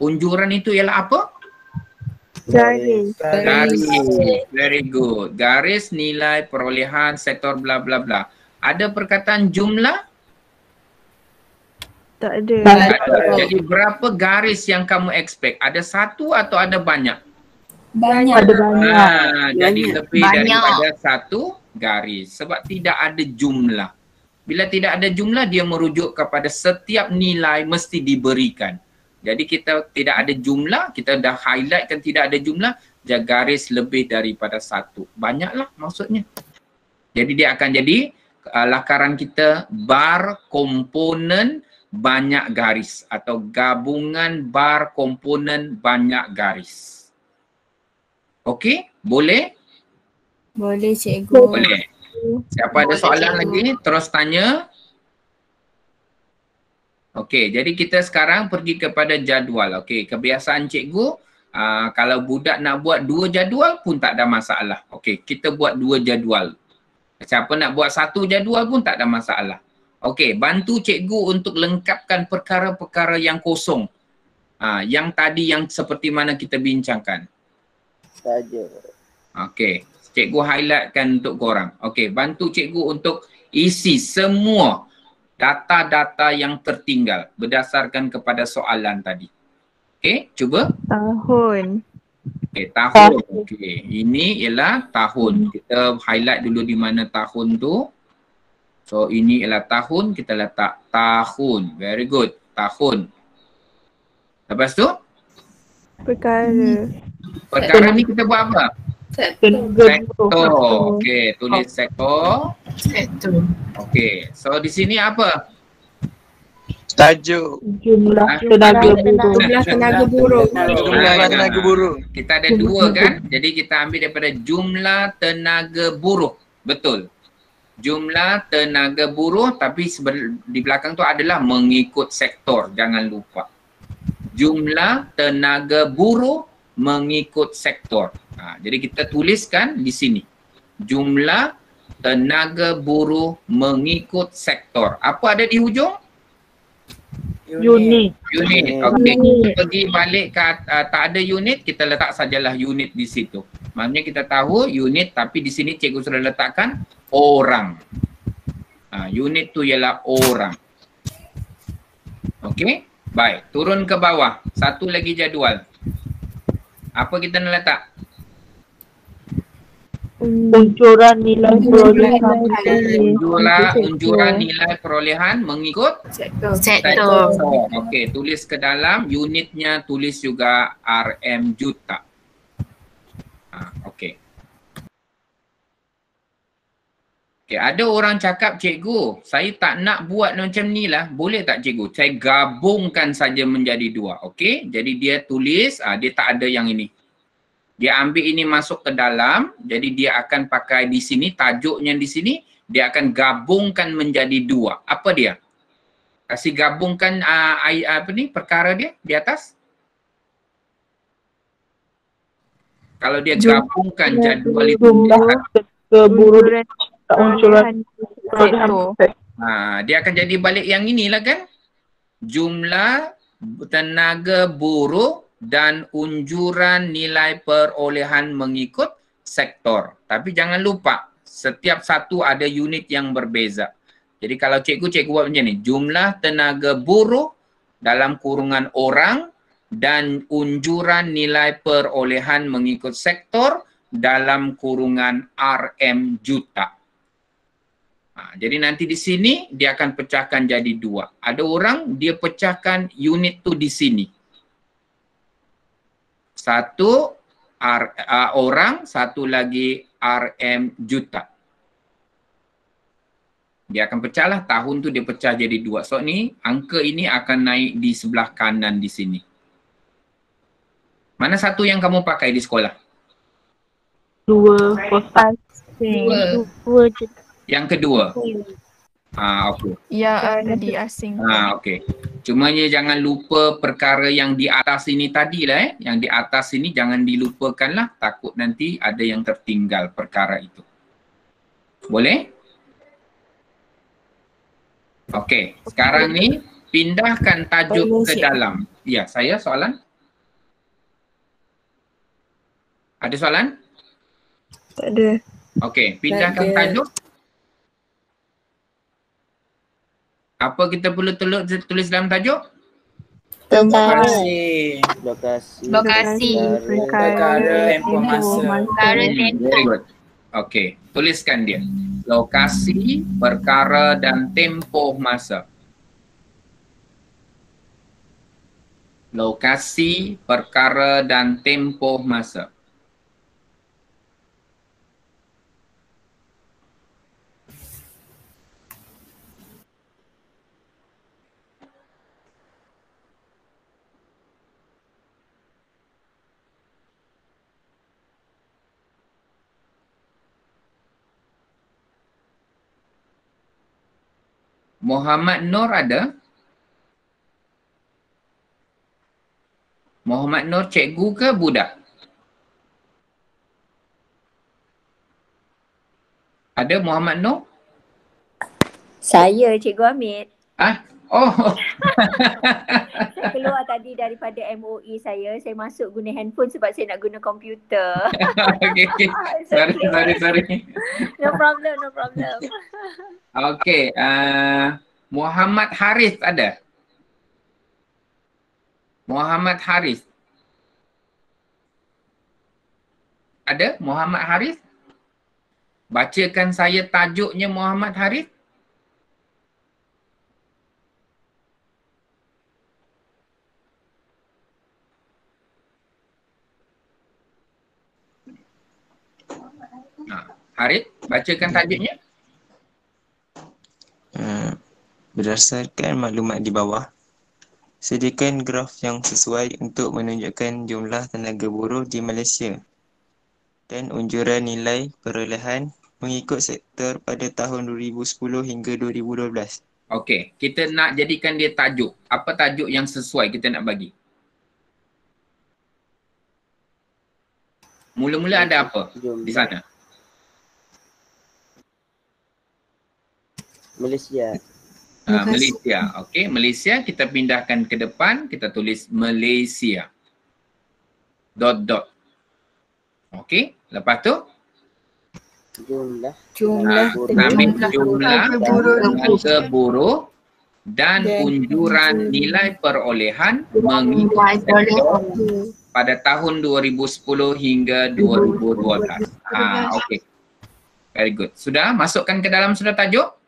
Unjuran itu ialah apa? Garis. Garis. Very good. Garis nilai perolehan sektor bla bla bla. Ada perkataan jumlah? Tak ada. Tak ada. Jadi berapa garis yang kamu expect? Ada satu atau ada banyak? Banyak. Ada banyak. Jadi lebih Banyak. daripada satu garis. Sebab tidak ada jumlah. Bila tidak ada jumlah, dia merujuk kepada setiap nilai mesti diberikan. Jadi kita tidak ada jumlah, kita dah highlightkan tidak ada jumlah, dia garis lebih daripada satu. Banyaklah maksudnya. Jadi dia akan jadi lakaran kita bar komponen banyak garis atau gabungan bar komponen banyak garis. Okey? Boleh? Boleh cikgu. Boleh. Siapa ada soalan lagi? Terus tanya. Okey, jadi kita sekarang pergi kepada jadual. Okey, kebiasaan cikgu, kalau budak nak buat 2 jadual pun tak ada masalah. Okey, kita buat 2 jadual. Siapa nak buat 1 jadual pun tak ada masalah. Okey, bantu cikgu untuk lengkapkan perkara-perkara yang kosong. Yang tadi yang seperti mana kita bincangkan. Saja. Okey, cikgu highlightkan untuk korang. Okey, bantu cikgu untuk isi semua data-data yang tertinggal berdasarkan kepada soalan tadi. Okey, cuba. Tahun. Okey, tahun. Okey, ini ialah tahun. Kita highlight dulu di mana tahun tu. So, ini ialah tahun, kita letak tahun. Very good, tahun. Lepas tu? Perkara. Perkara ni kita buat apa? Sektor. Okey, tulis sektor. Sektor. Okey, so di sini apa? Tajuk. Jumlah tenaga buruh. Jumlah tenaga buruh. Jumlah tenaga buruh. Kita ada 2 kan? Jadi kita ambil daripada jumlah tenaga buruh. Betul. Jumlah tenaga buruh tapi di belakang tu adalah mengikut sektor. Jangan lupa. Jumlah tenaga buruh mengikut sektor. Jadi kita tuliskan di sini. Jumlah tenaga buruh mengikut sektor. Apa ada di hujung? Unit. Unit. Okey, kita pergi balik ke tak ada unit, kita letak sajalah unit di situ. Maksudnya kita tahu unit tapi di sini cikgu sudah letakkan orang. Unit tu ialah orang. Okey? Baik, turun ke bawah. Satu lagi jadual. Apa kita nak letak? Unjuran nilai perolehan. Unjuran nilai perolehan mengikut Sektor. Okey, tulis ke dalam unitnya, tulis juga RM juta. Okey. Okey, ada orang cakap, cikgu, saya tak nak buat macam ni lah. Boleh tak cikgu? Saya gabungkan saja menjadi 2. Okey, jadi dia tulis, dia tak ada yang ini. Dia ambil ini masuk ke dalam, jadi dia akan pakai di sini, tajuknya di sini, dia akan gabungkan menjadi 2. Apa dia? Kasih gabungkan perkara dia di atas. Kalau dia gabungkan jadual itu, Keburuhan unjuran dia akan jadi balik yang inilah kan? Jumlah tenaga buruh dan unjuran nilai perolehan mengikut sektor. Tapi jangan lupa, setiap satu ada unit yang berbeza. Jadi kalau cikgu buat macam ni, jumlah tenaga buruh dalam kurungan orang dan unjuran nilai perolehan mengikut sektor dalam kurungan RM juta. Jadi nanti di sini dia akan pecahkan jadi 2. Ada orang dia pecahkan unit tu di sini. Satu orang, satu lagi RM juta. Dia akan pecahlah, tahun tu dia pecah jadi 2. So ni, angka ini akan naik di sebelah kanan di sini. Mana satu yang kamu pakai di sekolah? 2 kotak. 2 je. Yang kedua? Okey. Ya, di asing. Okey. Cumanya jangan lupa perkara yang di atas ini tadi lah. Yang di atas ini jangan dilupakan lah. Takut nanti ada yang tertinggal perkara itu. Boleh? Okey. Sekarang ni pindahkan tajuk ke dalam. Ya, saya soalan? Ada soalan? Tak ada. Okey, pindahkan Tak ada. tajuk. Apa kita perlu tulis dalam tajuk? Perkara. Lokasi. Lokasi. Perkara. tempoh masa. Perkara tempoh. Very good. Okey, tuliskan dia. Lokasi, perkara dan tempoh masa. Lokasi, perkara dan tempoh masa. Muhammad Nur ada? Muhammad Nur cikgu ke budak? Ada Muhammad Nur? Saya Cikgu Hamid. Ah, oh. Saya keluar tadi daripada MOE saya masuk guna handphone sebab saya nak guna komputer. Okey, okey. Sorry. No problem. Okey, Muhammad Haris ada? Muhammad Haris. Ada Muhammad Haris? Bacakan saya tajuknya Muhammad Haris. Haris, bacakan tajuknya. Berdasarkan maklumat di bawah, sediakan graf yang sesuai untuk menunjukkan jumlah tenaga buruh di Malaysia dan unjuran nilai perolehan mengikut sektor pada tahun 2010 hingga 2012. Okey, kita nak jadikan dia tajuk. Apa tajuk yang sesuai kita nak bagi? Mula-mula ada apa di sana? Malaysia. Malaysia. Okey, Malaysia kita pindahkan ke depan, kita tulis Malaysia. Dot. Okey, lepas tu Jumlah ambil jumlah tenaga buruh dan unjuran nilai perolehan mengikut sektor pada tahun 2010 hingga 2012. Okey. Very good. Sudah masukkan ke dalam sudah tajuk?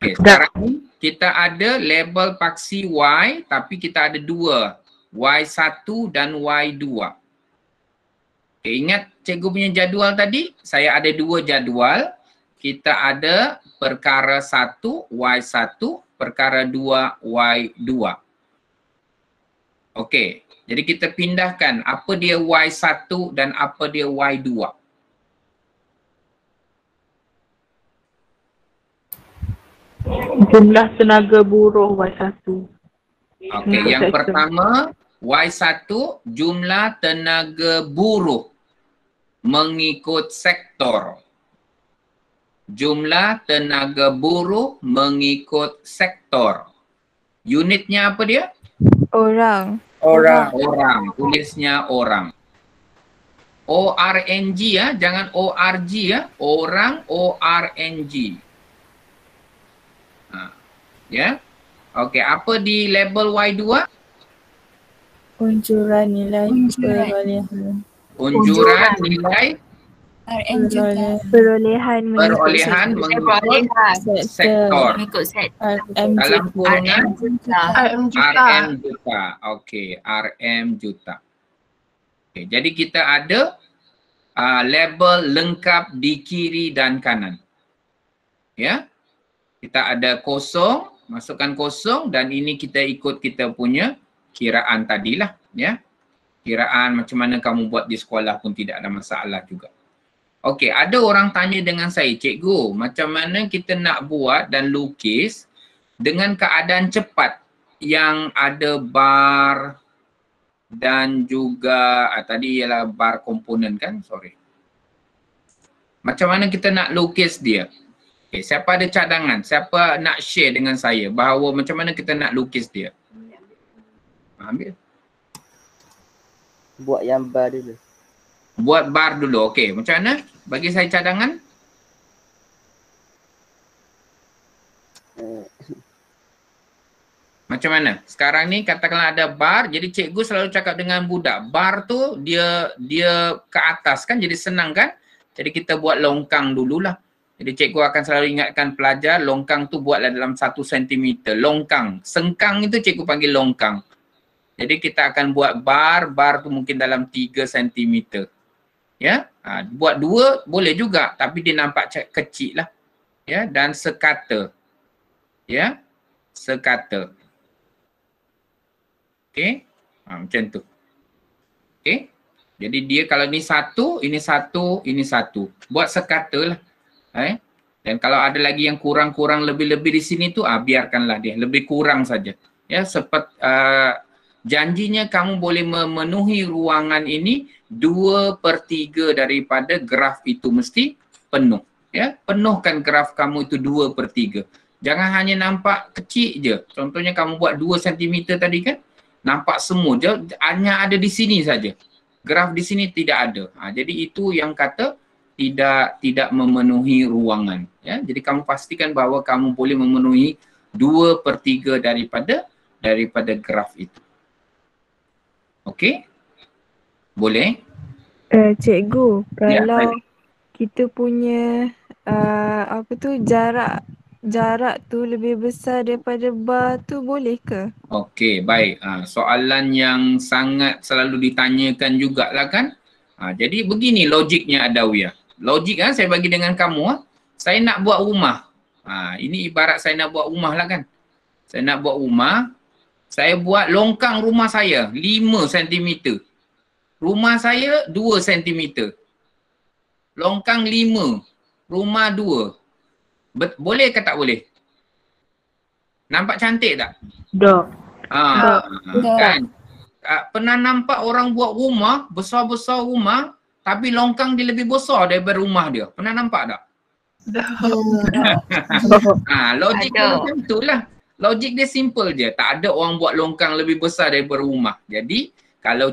Okay, sekarang ni kita ada label paksi Y tapi kita ada dua, Y1 dan Y2. Okay, ingat cikgu punya jadual tadi? Saya ada dua jadual. Kita ada perkara 1 Y1, perkara 2 Y2. Okey, jadi kita pindahkan apa dia Y1 dan apa dia Y2. Jumlah tenaga buruh Y1. Okey, yang pertama Y1 jumlah tenaga buruh mengikut sektor. Jumlah tenaga buruh mengikut sektor. Unitnya apa dia? Orang. Orang. Tulisnya orang. ORNG ya, jangan ORG ya. Orang ORNG. Ya. Okey, apa di label Y2? Unjuran nilai perolehan. Unjuran nilai Perolehan mengikut sektor. Dalam kurungan RM juta. Okey, RM juta. Okay, jadi kita ada label lengkap di kiri dan kanan. Ya. Kita ada kosong, masukkan kosong dan ini kita ikut kita punya kiraan tadilah, ya. Kiraan macam mana kamu buat di sekolah pun tidak ada masalah juga. Okey, ada orang tanya dengan saya, cikgu, macam mana kita nak buat dan lukis dengan keadaan cepat yang ada bar dan juga tadi ialah bar komponen kan, sorry. Macam mana kita nak lukis dia? Okay, siapa ada cadangan? Siapa nak share dengan saya bahawa macam mana kita nak lukis dia? Ambil. Buat yang bar dulu. Buat bar dulu. Okey, macam mana? Bagi saya cadangan. Macam mana? Sekarang ni katakanlah ada bar, jadi cikgu selalu cakap dengan budak, bar tu dia ke atas kan, jadi senang kan? Jadi kita buat longkang dululah. Jadi cikgu akan selalu ingatkan pelajar, longkang tu buatlah dalam 1 cm. Longkang. Sengkang itu cikgu panggil longkang. Jadi kita akan buat bar tu mungkin dalam 3 cm. Ya, buat 2 boleh juga, tapi dia nampak kecil lah. Ya, dan sekata. Ya, sekata. Okey, macam tu. Okey, jadi dia kalau ni 1, ini 1, ini 1. Buat sekata lah. Dan kalau ada lagi yang kurang-kurang lebih-lebih di sini tu, biarkanlah dia. Lebih kurang saja. Ya, seperti janjinya kamu boleh memenuhi ruangan ini 2/3 daripada graf itu mesti penuh. Ya, penuhkan graf kamu itu 2/3. Jangan hanya nampak kecil je. Contohnya kamu buat 2 cm tadi kan, nampak semua je hanya ada di sini saja. Graf di sini tidak ada. Jadi itu yang kata tidak memenuhi ruangan. Ya, jadi kamu pastikan bahawa kamu boleh memenuhi 2/3 daripada graf itu. Okey? Boleh? Cikgu, Ya, kalau baik. kita punya jarak tu lebih besar daripada bar tu boleh ke? Okey, baik. Soalan yang sangat selalu ditanyakan jugalah kan. Jadi begini logiknya Adawiyah. Logik saya bagi dengan kamu. Saya nak buat rumah. Ini ibarat saya nak buat rumah lah kan. Saya nak buat rumah. Saya buat longkang rumah saya 5 cm. Rumah saya 2 cm. Longkang 5. Rumah 2. Boleh ke tak boleh? Nampak cantik tak? Kan? Pernah nampak orang buat rumah, besar-besar rumah, tapi longkang dia lebih besar daripada rumah dia. Pernah nampak tak? Logik dia macam itulah. Logik dia simple je. Tak ada orang buat longkang lebih besar daripada rumah. Jadi, kalau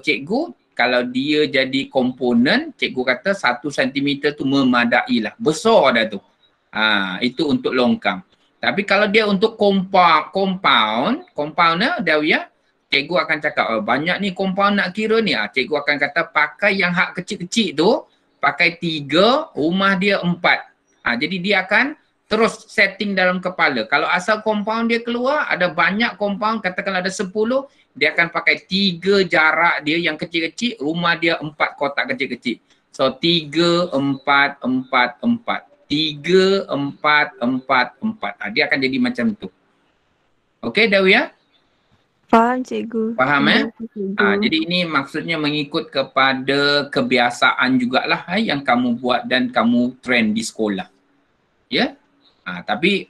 dia jadi komponen, cikgu kata 1 cm tu memadai lah. Besar dah tu. Itu untuk longkang. Tapi kalau dia untuk compound Dawiyah, cikgu akan cakap, banyak ni compound nak kira ni. Cikgu akan kata pakai yang hak kecil-kecil tu, pakai 3, rumah dia 4. Jadi dia akan terus setting dalam kepala. Kalau asal compound dia keluar, ada banyak compound, katakanlah ada 10, dia akan pakai 3 jarak dia yang kecil-kecil, rumah dia 4 kotak kecil-kecil. So 3, 4, 4, 4. 3, 4, 4, 4. Dia akan jadi macam tu. Okey Dawiyah? Faham cikgu. Faham Cikgu. Jadi ini maksudnya mengikut kepada kebiasaan jugalah yang kamu buat dan kamu trend di sekolah. Ya? Tapi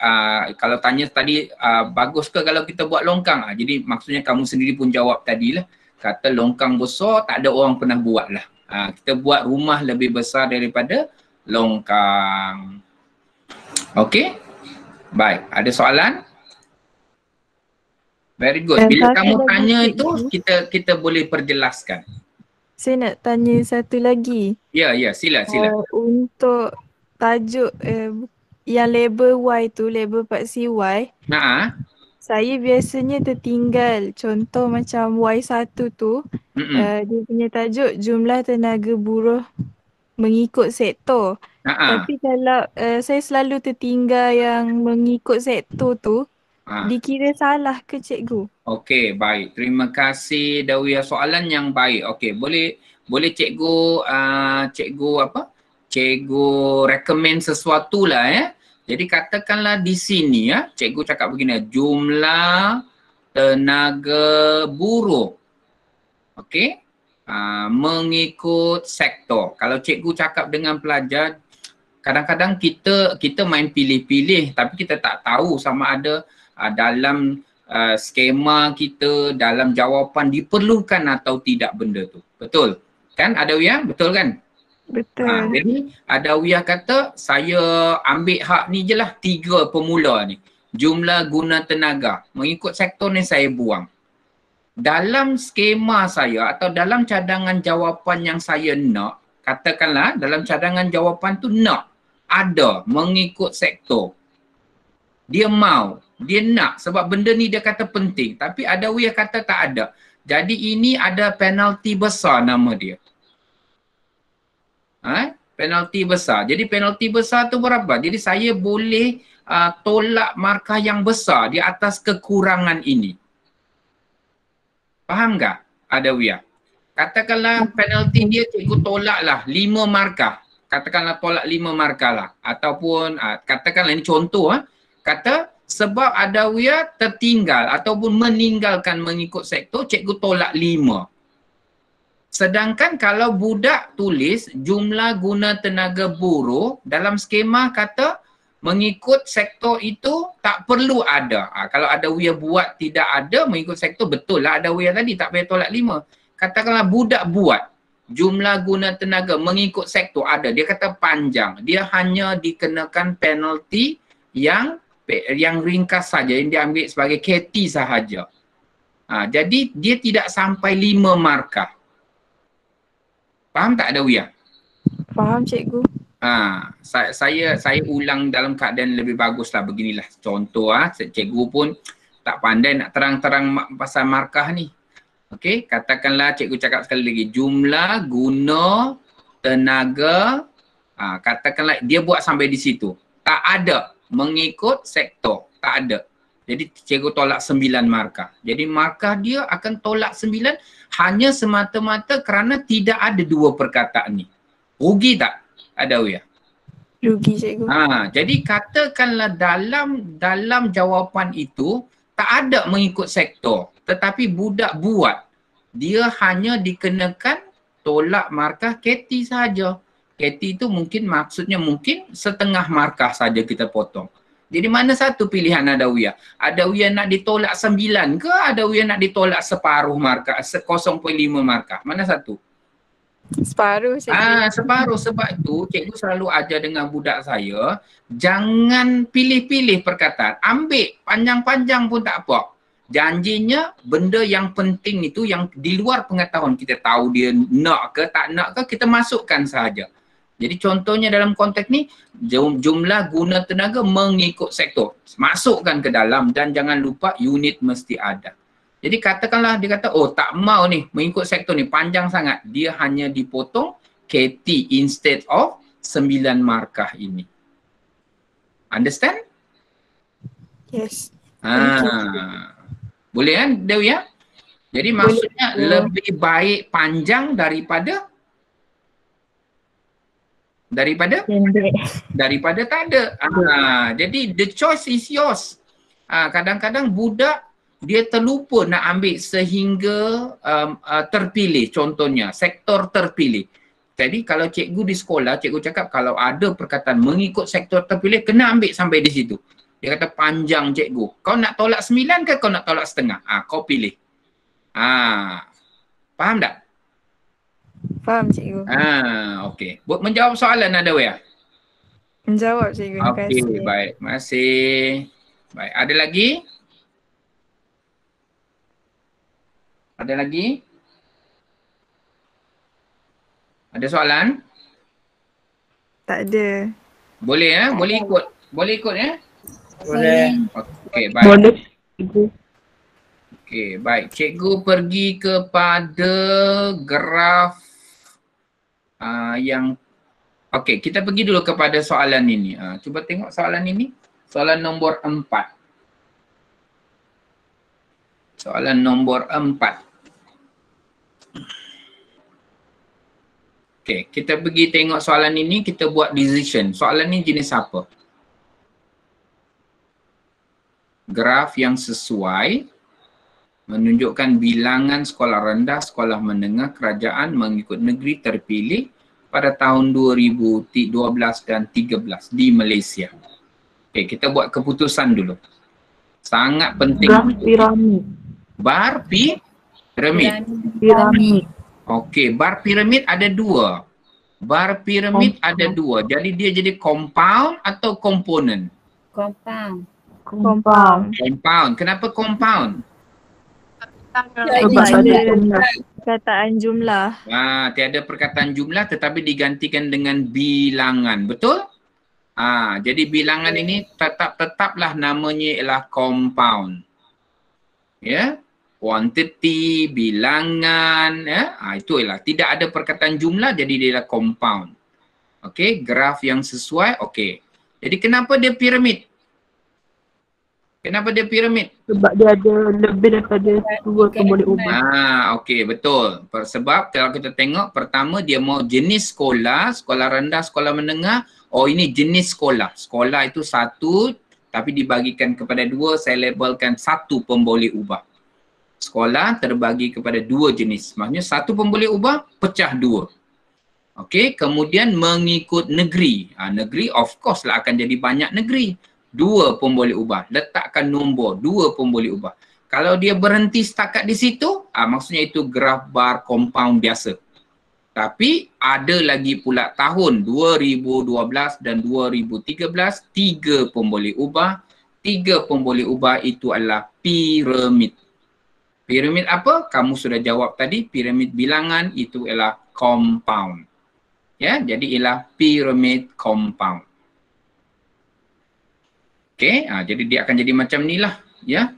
kalau tanya tadi bagus ke kalau kita buat longkang? Jadi maksudnya kamu sendiri pun jawab tadilah. Kata longkang besar tak ada orang pernah buat lah. Kita buat rumah lebih besar daripada longkang. Okey? Baik, ada soalan? Very good. Bila kamu tanya itu, kita boleh perjelaskan. Saya nak tanya satu lagi. Ya, sila. Untuk tajuk yang label Y tu, label paksi Y, saya biasanya tertinggal. Contoh macam Y1 tu, dia punya tajuk jumlah tenaga buruh mengikut sektor. Tapi kalau saya selalu tertinggal yang mengikut sektor tu, dikira salah ke cikgu? Okey, baik. Terima kasih Dawiyah, soalan yang baik. Okey, boleh cikgu Cikgu recommend sesuatu lah Jadi katakanlah di sini cikgu cakap begini, jumlah tenaga buruh. Okey? Mengikut sektor. Kalau cikgu cakap dengan pelajar, kadang-kadang kita main pilih-pilih tapi kita tak tahu sama ada dalam skema kita, dalam jawapan diperlukan atau tidak benda tu. Betul? Kan Adawiyah? Betul kan? Betul. Jadi Adawiyah kata saya ambil hak ni je lah 3 pemula ni. Jumlah guna tenaga. Mengikut sektor ni saya buang. dalam skema saya atau dalam cadangan jawapan yang saya nak, katakanlah dalam cadangan jawapan tu nak ada mengikut sektor. Dia mau, dia nak sebab benda ni dia kata penting, tapi ada yang kata tak ada. Jadi ini ada penalti besar nama dia. Penalti besar. Jadi penalti besar tu berapa? Jadi saya boleh tolak markah yang besar di atas kekurangan ini. Faham tak? Adawiyah. Katakanlah penalti dia cikgu tolaklah 5 markah. Katakanlah tolak 5 markah lah. Ataupun katakanlah ini contoh. Kata sebab Adawiyah tertinggal ataupun meninggalkan mengikut sektor, cikgu tolak 5. Sedangkan kalau budak tulis jumlah guna tenaga buruh dalam skema kata mengikut sektor itu tak perlu ada. Kalau Adawiyah buat tidak ada mengikut sektor, betul lah Adawiyah tadi tak payah tolak 5. Katakanlah budak buat jumlah guna tenaga mengikut sektor ada. Dia kata panjang. Dia hanya dikenakan penalti yang ringkas saja, yang diambil sebagai KT sahaja. Jadi dia tidak sampai 5 markah. Faham tak Adawiyah? Faham cikgu. Saya ulang dalam keadaan lebih bagus lah. Beginilah contoh. Cikgu pun tak pandai nak terang-terang pasal markah ni. Okey, katakanlah cikgu cakap sekali lagi. Jumlah guna tenaga, katakanlah dia buat sampai di situ. Tak ada mengikut sektor. Tak ada. Jadi cikgu tolak 9 markah. Jadi markah dia akan tolak 9 hanya semata-mata kerana tidak ada 2 perkataan ni. Rugi tak? Adawiyah? Rugi cikgu. Jadi katakanlah dalam jawapan itu tak ada mengikut sektor. Tetapi budak buat. Dia hanya dikenakan tolak markah KT saja. KT itu maksudnya mungkin setengah markah saja kita potong. Jadi mana satu pilihan Adawiyah? Adawiyah nak ditolak 9 ke Adawiyah nak ditolak separuh markah, 0.5 markah? Mana satu? Separuh cikgu. Separuh. Sebab itu cikgu selalu ajar dengan budak saya, jangan pilih-pilih perkataan. Ambil panjang-panjang pun tak apa. Janjinya benda yang penting itu yang di luar pengetahuan kita tahu dia nak ke tak nak ke, kita masukkan sahaja. Jadi contohnya dalam konteks ni, jumlah guna tenaga mengikut sektor. Masukkan ke dalam dan jangan lupa unit mesti ada. Jadi katakanlah dia kata, oh tak mau ni mengikut sektor ni panjang sangat. Dia hanya dipotong KT instead of 9 markah ini. Understand? Yes. Boleh kan Dewi ya? Jadi maksudnya lebih baik panjang daripada tak ada. Jadi the choice is yours. Kadang-kadang budak dia terlupa nak ambil sehingga terpilih, contohnya sektor terpilih. Jadi kalau cikgu di sekolah, cikgu cakap kalau ada perkataan mengikut sektor terpilih, kena ambil sampai di situ. Dia kata panjang cikgu. Kau nak tolak 9 ke kau nak tolak setengah? Kau pilih. Faham tak? Faham cikgu. Okey. Buat menjawab soalan Adawiyah? Menjawab cikgu. Terima kasih. Okey, baik. Terima kasih. Baik, ada lagi? Ada lagi? Ada soalan? Tak ada. Boleh ya? Boleh ikut. Boleh ikut ya? Boleh. Okey, baik. Boleh cikgu. Okey, baik. Cikgu pergi kepada graf yang okey, kita pergi dulu kepada soalan ini. Cuba tengok soalan ini. Soalan nombor 4. Soalan nombor 4. Okey, kita pergi tengok soalan ini, kita buat decision. Soalan ini jenis apa? Graf yang sesuai menunjukkan bilangan sekolah rendah, sekolah menengah, kerajaan mengikut negeri terpilih pada tahun 2012 dan 2013 di Malaysia. Okey, kita buat keputusan dulu. Sangat penting. Graf piramid. Bar piramid. Piramid. Okey, bar piramid ada 2. Bar piramid ada 2. Jadi dia jadi compound atau komponen? Compound. Compound. Compound. Kenapa compound? Sebab ada jumlah. perkataan jumlah. Tiada perkataan jumlah tetapi digantikan dengan bilangan. Betul? Jadi bilangan ini tetaplah namanya ialah compound. Ya. Quantity, bilangan, itu ialah tidak ada perkataan jumlah jadi dia ialah compound. Okey, graf yang sesuai. Okey. Jadi kenapa dia piramid? Kenapa dia piramid? Sebab dia ada lebih daripada 2 pemboleh ubah. Okey, betul. Sebab kalau kita tengok pertama dia mau jenis sekolah, sekolah rendah, sekolah menengah. Oh, ini jenis sekolah. Sekolah itu satu tapi dibagikan kepada 2, saya labelkan satu pemboleh ubah. Sekolah terbagi kepada 2 jenis. Maksudnya satu pemboleh ubah pecah 2. Okey, kemudian mengikut negeri. Negeri of course lah akan jadi banyak negeri. 2 pemboleh ubah. Letakkan nombor 2 pemboleh ubah. Kalau dia berhenti setakat di situ, maksudnya itu graf bar compound biasa. Tapi ada lagi pula tahun 2012 dan 2013, 3 pemboleh ubah. 3 pemboleh ubah itu adalah piramid. Piramid apa? Kamu sudah jawab tadi, piramid bilangan itu ialah compound. Ya, jadi ialah piramid compound. Okey, jadi dia akan jadi macam ni lah, ya.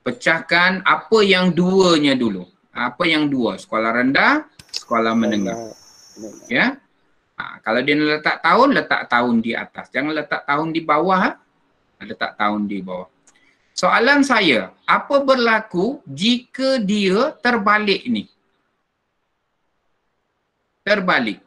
Pecahkan apa yang 2-nya dulu. Apa yang 2? Sekolah rendah, sekolah menengah. Ya. Kalau dia letak tahun di atas. Jangan letak tahun di bawah. Letak tahun di bawah. Soalan saya, apa berlaku jika dia terbalik ni? Terbalik.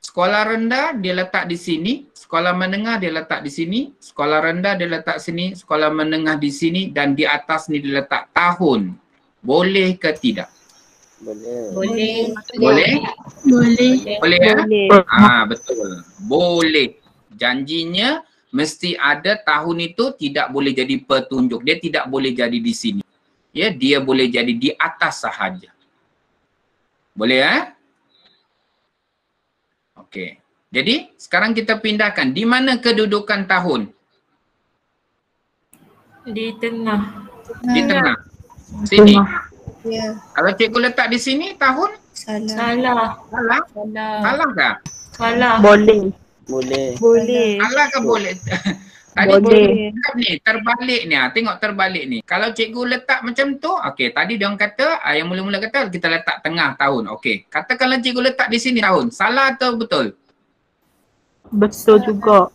Sekolah rendah dia letak di sini, sekolah menengah dia letak di sini, sekolah rendah dia letak sini, sekolah menengah di sini dan di atas ni dia letak tahun. Boleh ke tidak? Boleh. Boleh? Boleh. Boleh ya? Boleh. Betul. Boleh. Janjinya mesti ada tahun itu tidak boleh jadi petunjuk. Dia tidak boleh jadi di sini. Ya, dia boleh jadi di atas sahaja. Boleh ya? Okey. Jadi sekarang kita pindahkan. Di mana kedudukan tahun? Di tengah. Di tengah. Sini. Ya. Kalau cikgu letak di sini tahun? Salah. Salah? Salah kah? Salah. Boleh. Boleh. Salah ke boleh? Tadi Boleh. ni terbalik ni. Tengok terbalik ni. Kalau cikgu letak macam tu, okey, tadi dia orang kata, yang mula-mula kata kita letak tengah tahun. Okey. Katakanlah cikgu letak di sini tahun. Salah atau betul? Betul juga.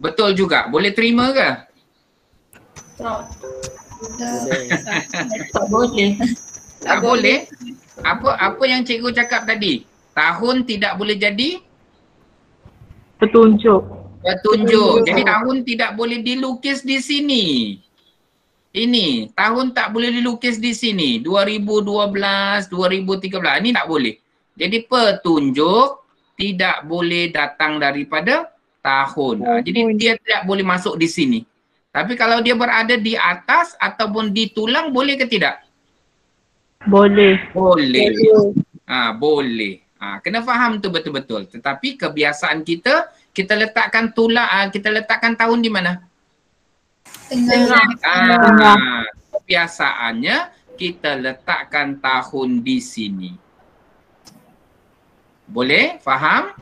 Betul juga. Boleh terima ke? Tak boleh. Tak boleh. Apa yang cikgu cakap tadi? Tahun tidak boleh jadi Petunjuk. Jadi tahun tidak boleh dilukis di sini. Ini tahun tak boleh dilukis di sini. 2012, 2013 ini tak boleh. Jadi petunjuk tidak boleh datang daripada tahun. Jadi dia tidak boleh masuk di sini. Tapi kalau dia berada di atas ataupun di tulang boleh ke tidak? Boleh. Boleh. Boleh. Kena faham tu betul-betul. Tetapi kebiasaan kita letakkan tulang, kita letakkan tahun di mana? Tengah. Kebiasaannya kita letakkan tahun di sini. Boleh? Faham?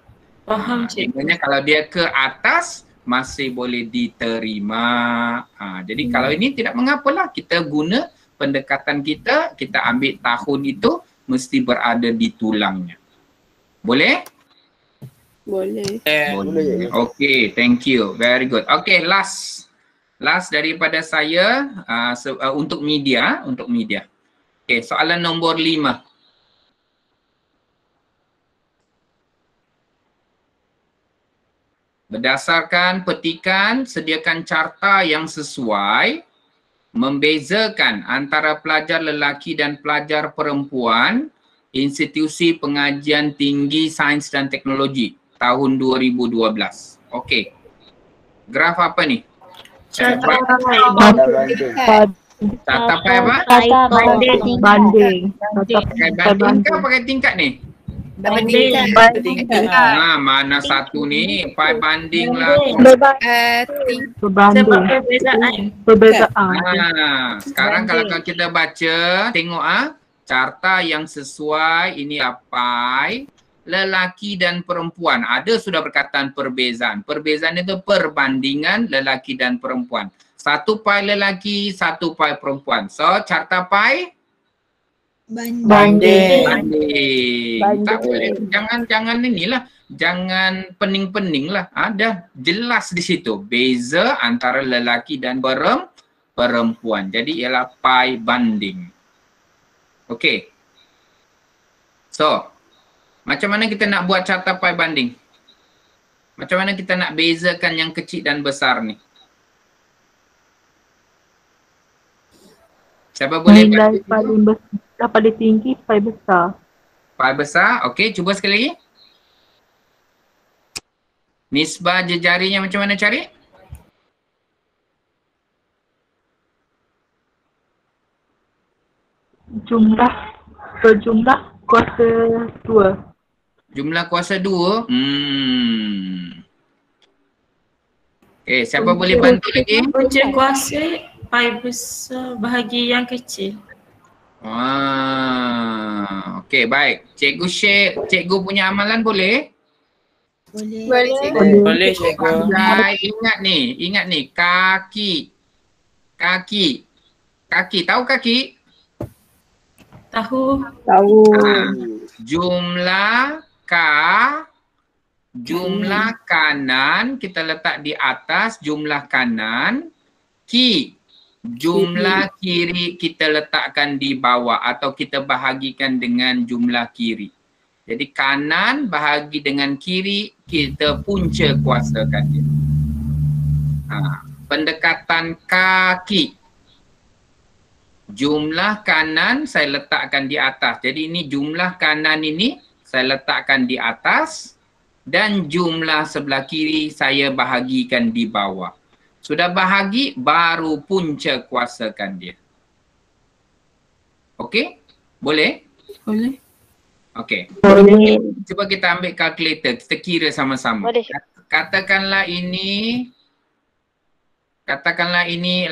Faham, cikgu. Maksudnya kalau dia ke atas masih boleh diterima. Jadi kalau ini tidak mengapalah, kita guna pendekatan kita ambil tahun itu mesti berada di tulangnya. Boleh? Boleh. Boleh. Okay, thank you. Very good. Okay, last daripada saya untuk media. Okay, soalan nombor 5. Berdasarkan petikan, sediakan carta yang sesuai membezakan antara pelajar lelaki dan pelajar perempuan Institusi Pengajian Tinggi Sains dan Teknologi tahun 2012. Okey. Graf apa ni? Carta pakai apa? Banding. Pakai banding ke pakai tingkat ni? Mana satu ni? Pi banding lah. Berbanding. Perbezaan. Sekarang kalau kita baca, tengok carta yang sesuai ini pi lelaki dan perempuan. Ada sudah perkataan perbezaan. Perbezaan itu perbandingan lelaki dan perempuan. Satu pi lelaki, satu pi perempuan. So carta pi Banding. Tak boleh, jangan inilah, jangan pening-pening lah. Ada jelas di situ beza antara lelaki dan perempuan. Jadi ialah pi banding. Okey. So, macam mana kita nak buat carta pi banding? Macam mana kita nak bezakan yang kecil dan besar ni? Siapa boleh Nilai paling tinggi pi besar. Pi besar. Okey, cuba sekali lagi. Nisbah jejarinya macam mana cari? Berjumlah kuasa 2. Jumlah kuasa 2. Okey, siapa boleh bantu lagi? Punca kuasa pi besar bahagi yang kecil. Okey, baik. Cikgu share cikgu punya amalan boleh? Boleh cikgu. Ingat ni, kaki. Tahu kaki? Tahu. Jumlah kanan kita letak di atas jumlah kanan, jumlah kiri kita letakkan di bawah atau kita bahagikan dengan jumlah kiri. Jadi kanan bahagi dengan kiri, kita punca kuasakan dia. Pendekatan kaki. Jumlah kanan saya letakkan di atas. Jadi ini jumlah kanan ini saya letakkan di atas dan jumlah sebelah kiri saya bahagikan di bawah. Sudah bahagi, baru punca kuasakan dia. Okey? Boleh? Boleh. Okey. Boleh. Cuba kita ambil kalkulator, kita kira sama-sama. Katakanlah ini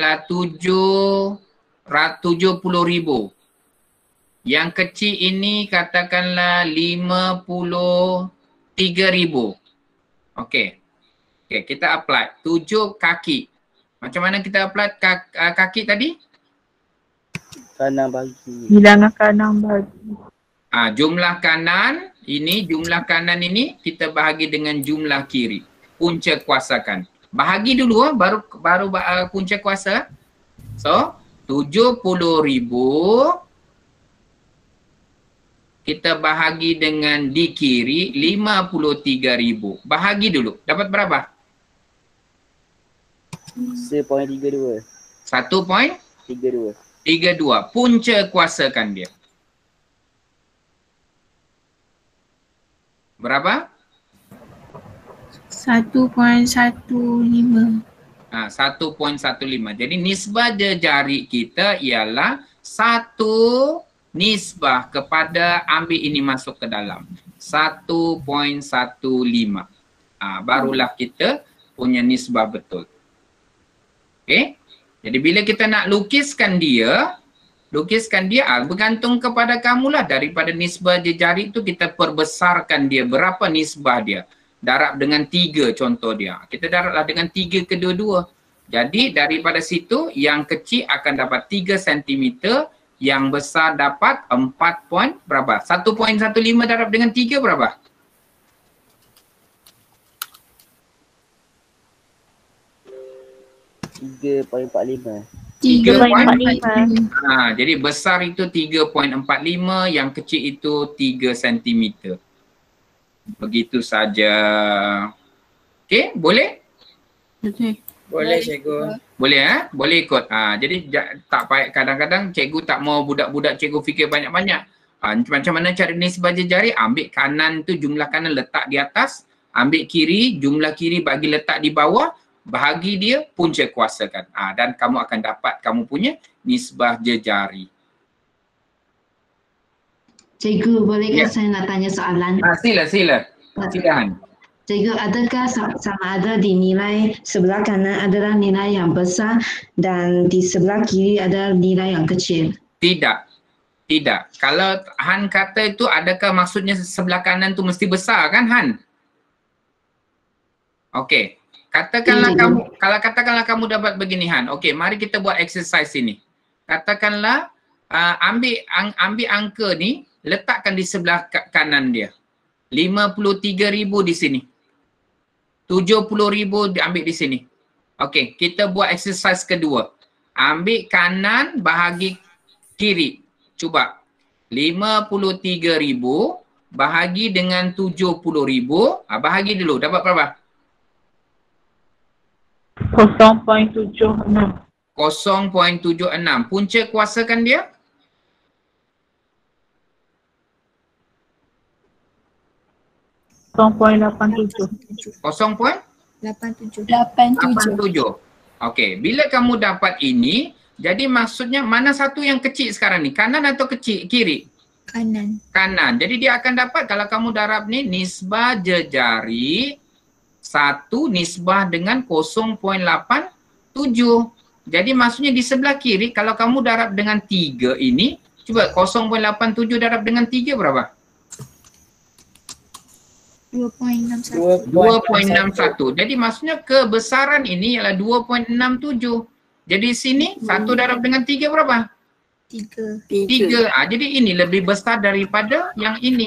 lah 70,000. Yang kecil ini katakanlah 53,000. Okey. Okey, kita apply 7 kaki. Macam mana kita apply kaki tadi? Kanan bagi. Bilangan kanan bagi. Jumlah kanan ini kita bahagi dengan jumlah kiri. Punca kuasakan. Bahagi dulu baru punca kuasa. So, 70,000 kita bahagi dengan di kiri 53,000. Bahagi dulu. Dapat berapa? 1.32. 1.32. Punca kuasakan dia. Berapa? 1.15. 1.15. Jadi nisbah jejari kita ialah 1 nisbah kepada, ambil ini masuk ke dalam, 1.15. Barulah kita punya nisbah betul. Okey. Jadi bila kita nak lukiskan dia bergantung kepada kamulah. Daripada nisbah jejari itu kita perbesarkan dia. Berapa nisbah dia? Darab dengan 3 contoh dia. Kita darablah dengan 3 kedua-dua. Jadi daripada situ yang kecil akan dapat 3 cm, yang besar dapat 4 point berapa? 1.15 darab dengan 3 berapa? 3.45. 3.45. Jadi besar itu 3.45, yang kecil itu 3 cm. Begitu saja. Okey, boleh? Boleh cikgu. Boleh boleh ikut. Jadi tak payah, kadang-kadang cikgu tak mau budak-budak cikgu fikir banyak-banyak. Macam mana cara nisbah jejari? Ambil kanan tu, jumlah kanan letak di atas, ambil kiri, jumlah kiri bagi letak di bawah, bahagi dia, punca kuasakan. Dan kamu akan dapat kamu punya nisbah jejari. Cikgu, bolehkah saya nak tanya soalan? Sila. Silakan. Cikgu, adakah sama ada di nilai sebelah kanan adalah nilai yang besar dan di sebelah kiri adalah nilai yang kecil? Tidak. Kalau Han kata itu, adakah maksudnya sebelah kanan tu mesti besar kan Han? Okey. Katakanlah kamu dapat begini Han. Okey, mari kita buat exercise ini. Katakanlah ambil angka ni, letakkan di sebelah kanan dia. 53,000 di sini. 70,000 diambil di sini. Okey, kita buat exercise kedua. Ambil kanan bahagi kiri. Cuba. 53,000 bahagi dengan 70,000. Bahagi dulu. Dapat berapa? 0.76. 0.76. Punca kuasakan dia? .87. 0.87. Okey, bila kamu dapat ini, jadi maksudnya mana satu yang kecil sekarang ni? Kanan atau kiri? Kanan. Jadi dia akan dapat kalau kamu darab ni nisbah jejari 1 nisbah dengan 0.87. Jadi maksudnya di sebelah kiri kalau kamu darab dengan 3 ini, cuba 0.87 darab dengan 3 berapa? 2.61. Jadi maksudnya kebesaran ini ialah 2.67. Jadi sini 1 darab dengan 3 berapa? 3. Jadi ini lebih besar daripada yang ini.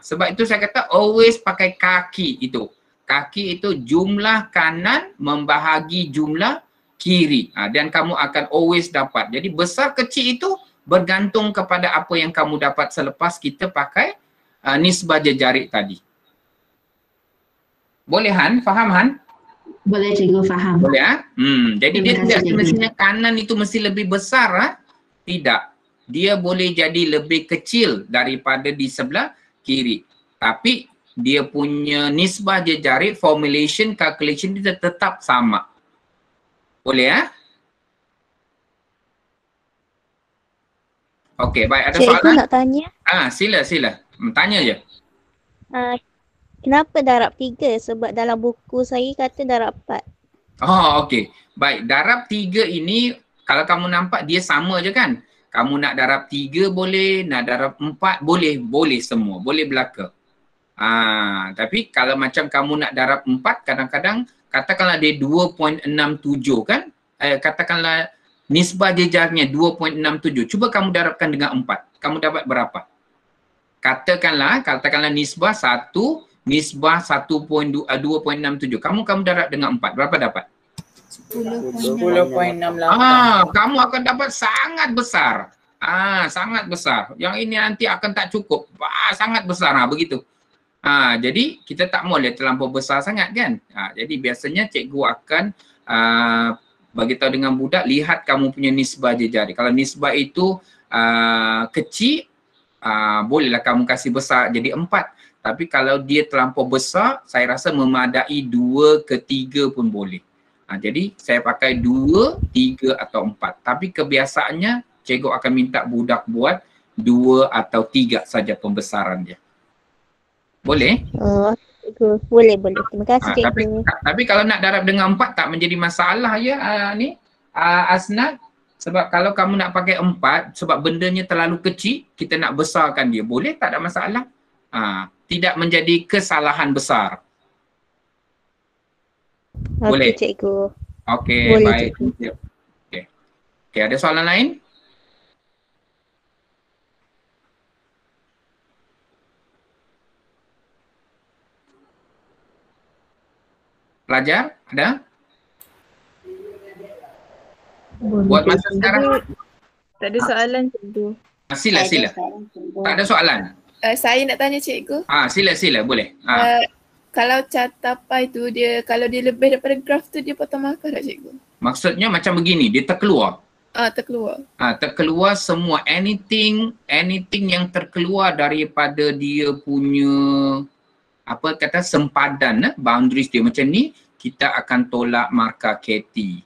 Sebab itu saya kata always pakai kaki itu. Kaki itu jumlah kanan membahagi jumlah kiri. Dan kamu akan always dapat. Jadi besar kecil itu bergantung kepada apa yang kamu dapat selepas kita pakai nisbah jejari tadi. Boleh Han? Faham Han? Boleh cikgu, faham. Boleh jadi dia tidak semestinya kanan itu mesti lebih besar Tidak. Dia boleh jadi lebih kecil daripada di sebelah kiri. Tapi dia punya nisbah jejari, formulation, calculation dia tetap sama. Boleh Okey, baik. Ada soalan? Cikgu nak tanya. Sila. Tanya je. Kenapa darab 3? Sebab dalam buku saya kata darab 4. Okey. Baik, darab 3 ini kalau kamu nampak dia sama je kan? Kamu nak darab 3 boleh, nak darab 4 boleh, boleh semua, boleh belaka. Tapi kalau macam kamu nak darab 4, kadang-kadang katakanlah dia 2.67 kan? Katakanlah nisbah jejarnya 2.67. Cuba kamu darabkan dengan 4. Kamu dapat berapa? Katakanlah nisbah 1, nisbah 2.67. Kamu darab dengan 4. Berapa dapat? 10.68. Kamu akan dapat sangat besar. Sangat besar. Yang ini nanti akan tak cukup. Sangat besar. Begitu. Jadi kita tak boleh terlampau besar sangat kan. Jadi biasanya cikgu akan bagi tahu dengan budak, lihat kamu punya nisbah jejari. Kalau nisbah itu kecil, bolehlah kamu kasih besar jadi 4. Tapi kalau dia terlampau besar, saya rasa memadai 2 ke 3 pun boleh. Jadi saya pakai 2, 3 atau 4. Tapi kebiasaannya cikgu akan minta budak buat 2 atau 3 saja pembesaran dia. Boleh? Boleh. Terima kasih cikgu. Tapi kalau nak darab dengan 4 tak menjadi masalah Asnad. Sebab kalau kamu nak pakai 4, sebab bendanya terlalu kecil, kita nak besarkan dia. Boleh, tak ada masalah. Tidak menjadi kesalahan besar. Boleh? Cikgu. Okey, baik. Okey, ada soalan lain? Pelajar, ada? Buat masa sekarang. Tak ada soalan cikgu. Sila. Tak ada soalan. Saya nak tanya cikgu. Sila, boleh. Kalau catapai tu dia, kalau dia lebih daripada graf tu dia potong markah tak cikgu? Maksudnya macam begini, dia terkeluar. Terkeluar. Terkeluar semua, anything yang terkeluar daripada dia punya sempadan, boundaries dia macam ni, kita akan tolak markah KT.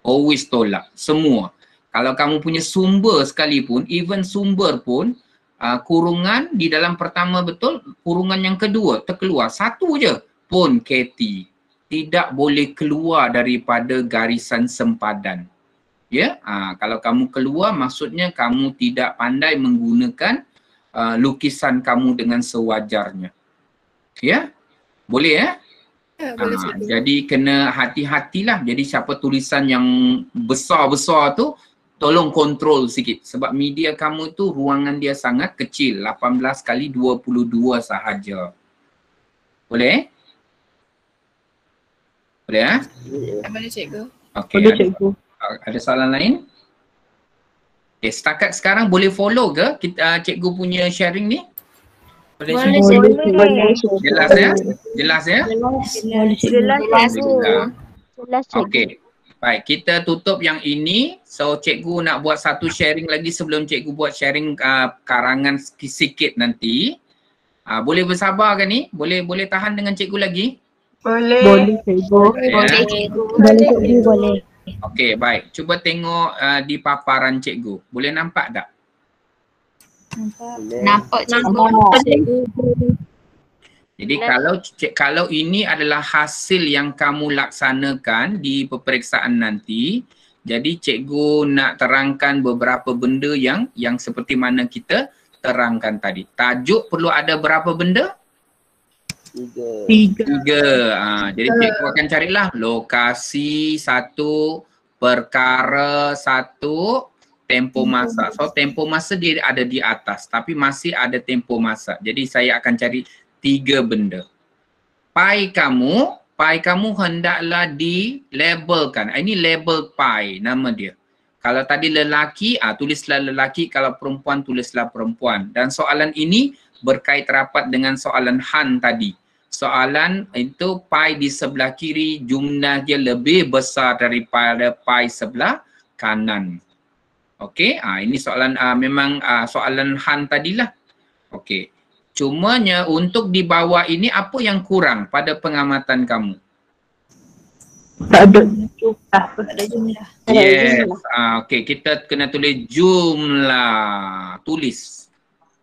Always tolak, semua. Kalau kamu punya sumber sekalipun, even sumber pun, kurungan di dalam pertama betul, kurungan yang kedua terkeluar satu je pun KT tidak boleh keluar daripada garisan sempadan. Ya, kalau kamu keluar maksudnya kamu tidak pandai menggunakan lukisan kamu dengan sewajarnya. Ya, boleh ya? Boleh cikgu. Jadi kena hati-hatilah. Jadi siapa tulisan yang besar-besar tu tolong kontrol sikit sebab media kamu tu ruangan dia sangat kecil, 18 kali 22 sahaja. Boleh? Boleh ya? Boleh cikgu. Okey. Boleh cikgu. Ada soalan lain? Okay, setakat sekarang boleh follow ke kita cikgu punya sharing ni? Boleh. Jelas ya? Jelas ya? Jelas. Okey. Baik, kita tutup yang ini. So cikgu nak buat satu sharing lagi sebelum cikgu buat sharing karangan sikit nanti. Boleh bersabar ke ni? Boleh tahan dengan cikgu lagi? Boleh. Boleh cikgu. Boleh cikgu. Boleh. Okey, baik. Cuba tengok di paparan cikgu. Boleh nampak tak? Nampak cikgu. Jadi kalau ini adalah hasil yang kamu laksanakan di peperiksaan nanti, jadi cikgu nak terangkan beberapa benda yang seperti mana kita terangkan tadi. Tajuk perlu ada berapa benda? 3. Jadi cikgu akan carilah lokasi 1, perkara 1, tempoh masa. So tempoh masa dia ada di atas tapi masih ada tempoh masa. Jadi saya akan cari 3 benda. Pai kamu hendaklah dilabelkan. Ini label pai nama dia. Kalau tadi lelaki, tulislah lelaki. Kalau perempuan, tulislah perempuan. Dan soalan ini berkait rapat dengan soalan Han tadi. Soalan itu pai di sebelah kiri jumlah dia lebih besar daripada pai sebelah kanan. Okey, ini soalan memang soalan Han tadilah. Okey. Cumanya untuk di bawah ini apa yang kurang pada pengamatan kamu? Tak ada jumlah. Tak ada jumlah. Yes. Okey, kita kena tulis jumlah. Tulis.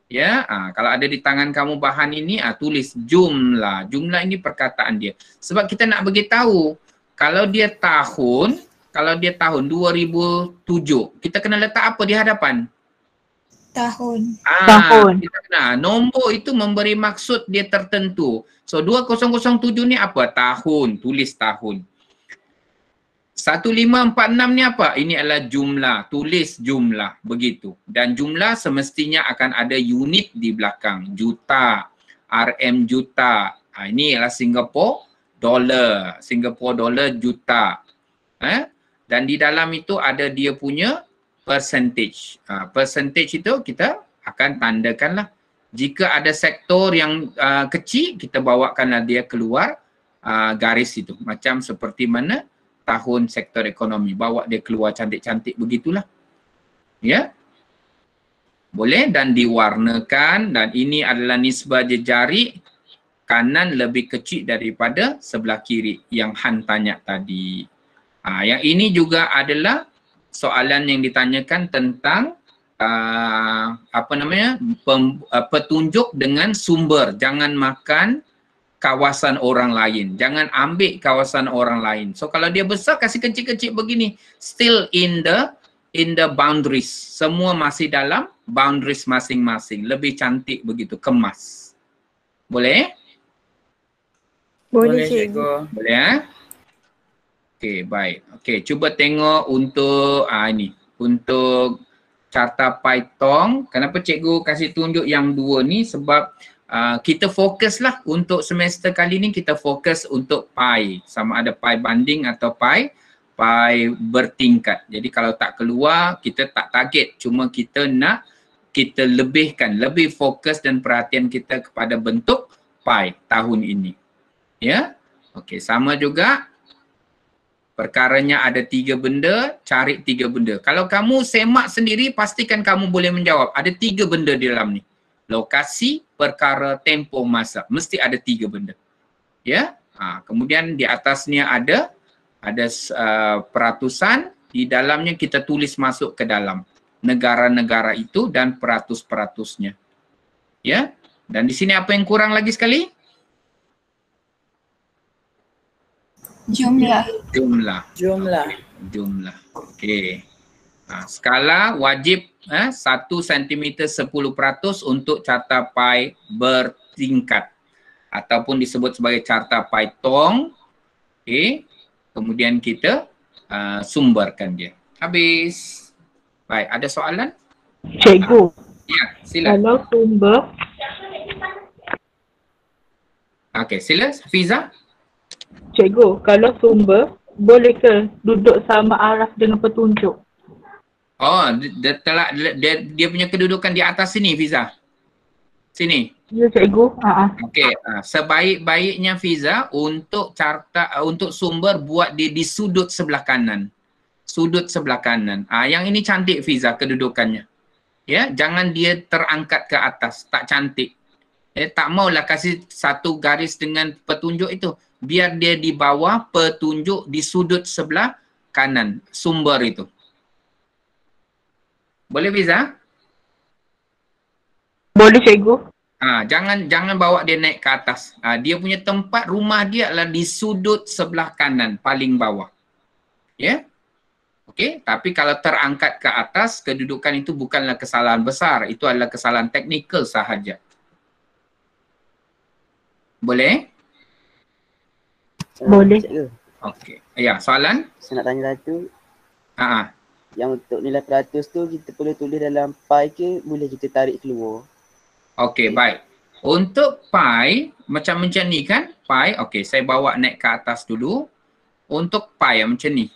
Ya, kalau ada di tangan kamu bahan ini, tulis jumlah. Jumlah ini perkataan dia. Sebab kita nak bagi tahu kalau dia tahun 2007, kita kena letak apa di hadapan? Tahun. Kita kena nombor itu memberi maksud dia tertentu. So 2007 ni apa? Tahun, tulis tahun. 1546 ni apa? Ini adalah jumlah, tulis jumlah, begitu. Dan jumlah semestinya akan ada unit di belakang, juta, RM juta. Ini adalah Singapore dollar juta. Dan di dalam itu ada dia punya percentage. Percentage itu kita akan tandakanlah. Jika ada sektor yang kecil, kita bawakanlah dia keluar garis itu. Macam seperti mana tahun sektor ekonomi. Bawa dia keluar cantik-cantik begitulah. Ya. Boleh dan diwarnakan dan ini adalah nisbah jejari kanan lebih kecil daripada sebelah kiri yang Han tanya tadi. Yang ini juga adalah soalan yang ditanyakan tentang petunjuk dengan sumber. Jangan makan kawasan orang lain. Jangan ambil kawasan orang lain. So kalau dia besar kasih kecil-kecil begini, still in the boundaries. Semua masih dalam boundaries masing-masing. Lebih cantik begitu, kemas. Boleh? Boleh cikgu. Boleh ya? Okey, baik. Okey, cuba tengok untuk ini. Untuk carta Python. Kenapa cikgu kasih tunjuk yang 2 ni? Sebab kita fokuslah untuk semester kali ni kita fokus untuk pi. Sama ada pi banding atau pi bertingkat. Jadi kalau tak keluar, kita tak target. Cuma kita lebihkan, lebih fokus dan perhatian kita kepada bentuk pi tahun ini. Ya? Okey, sama juga. Perkaranya ada 3 benda, cari 3 benda. Kalau kamu semak sendiri, pastikan kamu boleh menjawab. Ada 3 benda di dalam ni. Lokasi, perkara, tempoh, masa. Mesti ada 3 benda. Ya. Kemudian di atasnya ada peratusan. Di dalamnya kita tulis masuk ke dalam negara-negara itu dan peratus-peratusnya. Ya. Dan di sini apa yang kurang lagi sekali? Jumlah. Jumlah. Okey. Skala wajib 1 cm 10% untuk carta pi bertingkat ataupun disebut sebagai carta pi tong. Okey. Kemudian kita sumberkan dia. Habis. Baik, ada soalan? Cikgu. Ya, sila. Kalau sumber. Okey, sila Fiza. Cikgu, kalau sumber, boleh ke duduk sama arah dengan petunjuk? Oh, dia punya kedudukan di atas sini, Fiza. Sini. Ya, cikgu. Okey, sebaik-baiknya Fiza untuk untuk sumber buat dia di sudut sebelah kanan. Sudut sebelah kanan. Yang ini cantik Fiza kedudukannya. Ya, jangan dia terangkat ke atas, tak cantik. Tak maulah kasih satu garis dengan petunjuk itu. Biar dia di bawah petunjuk di sudut sebelah kanan sumber itu. Boleh Fiza? Boleh cikgu. Jangan bawa dia naik ke atas. Dia punya tempat rumah dia adalah di sudut sebelah kanan paling bawah. Ya? Okey, tapi kalau terangkat ke atas, kedudukan itu bukanlah kesalahan besar, itu adalah kesalahan teknikal sahaja. Boleh? Boleh. Okey. Ya, soalan? Saya nak tanya satu. Yang untuk nilai peratus tu kita boleh tulis dalam pi ke boleh kita tarik keluar? Okey, baik. Untuk pi, macam ni kan? Pi, okey, saya bawa naik ke atas dulu. Untuk pi macam ni.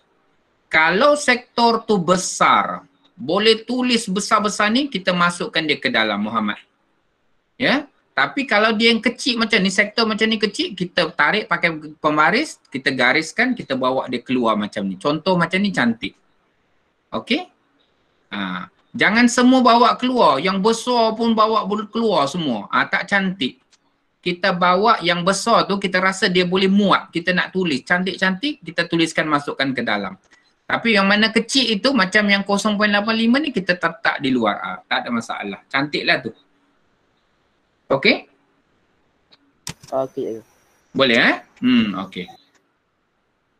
Kalau sektor tu besar, boleh tulis besar-besar ni, kita masukkan dia ke dalam Muhammad. Ya? Tapi kalau dia yang kecil macam ni, sektor macam ni kecil, kita tarik pakai pembaris, kita gariskan, kita bawa dia keluar macam ni. Contoh macam ni cantik. Okey? Jangan semua bawa keluar. Yang besar pun bawa keluar semua. Tak cantik. Kita bawa yang besar tu, kita rasa dia boleh muat. Kita nak tulis cantik-cantik, kita tuliskan masukkan ke dalam. Tapi yang mana kecil itu, macam yang 0.85 ni, kita letak di luar. Tak ada masalah. Cantiklah tu. Okey? Okey. Boleh okey.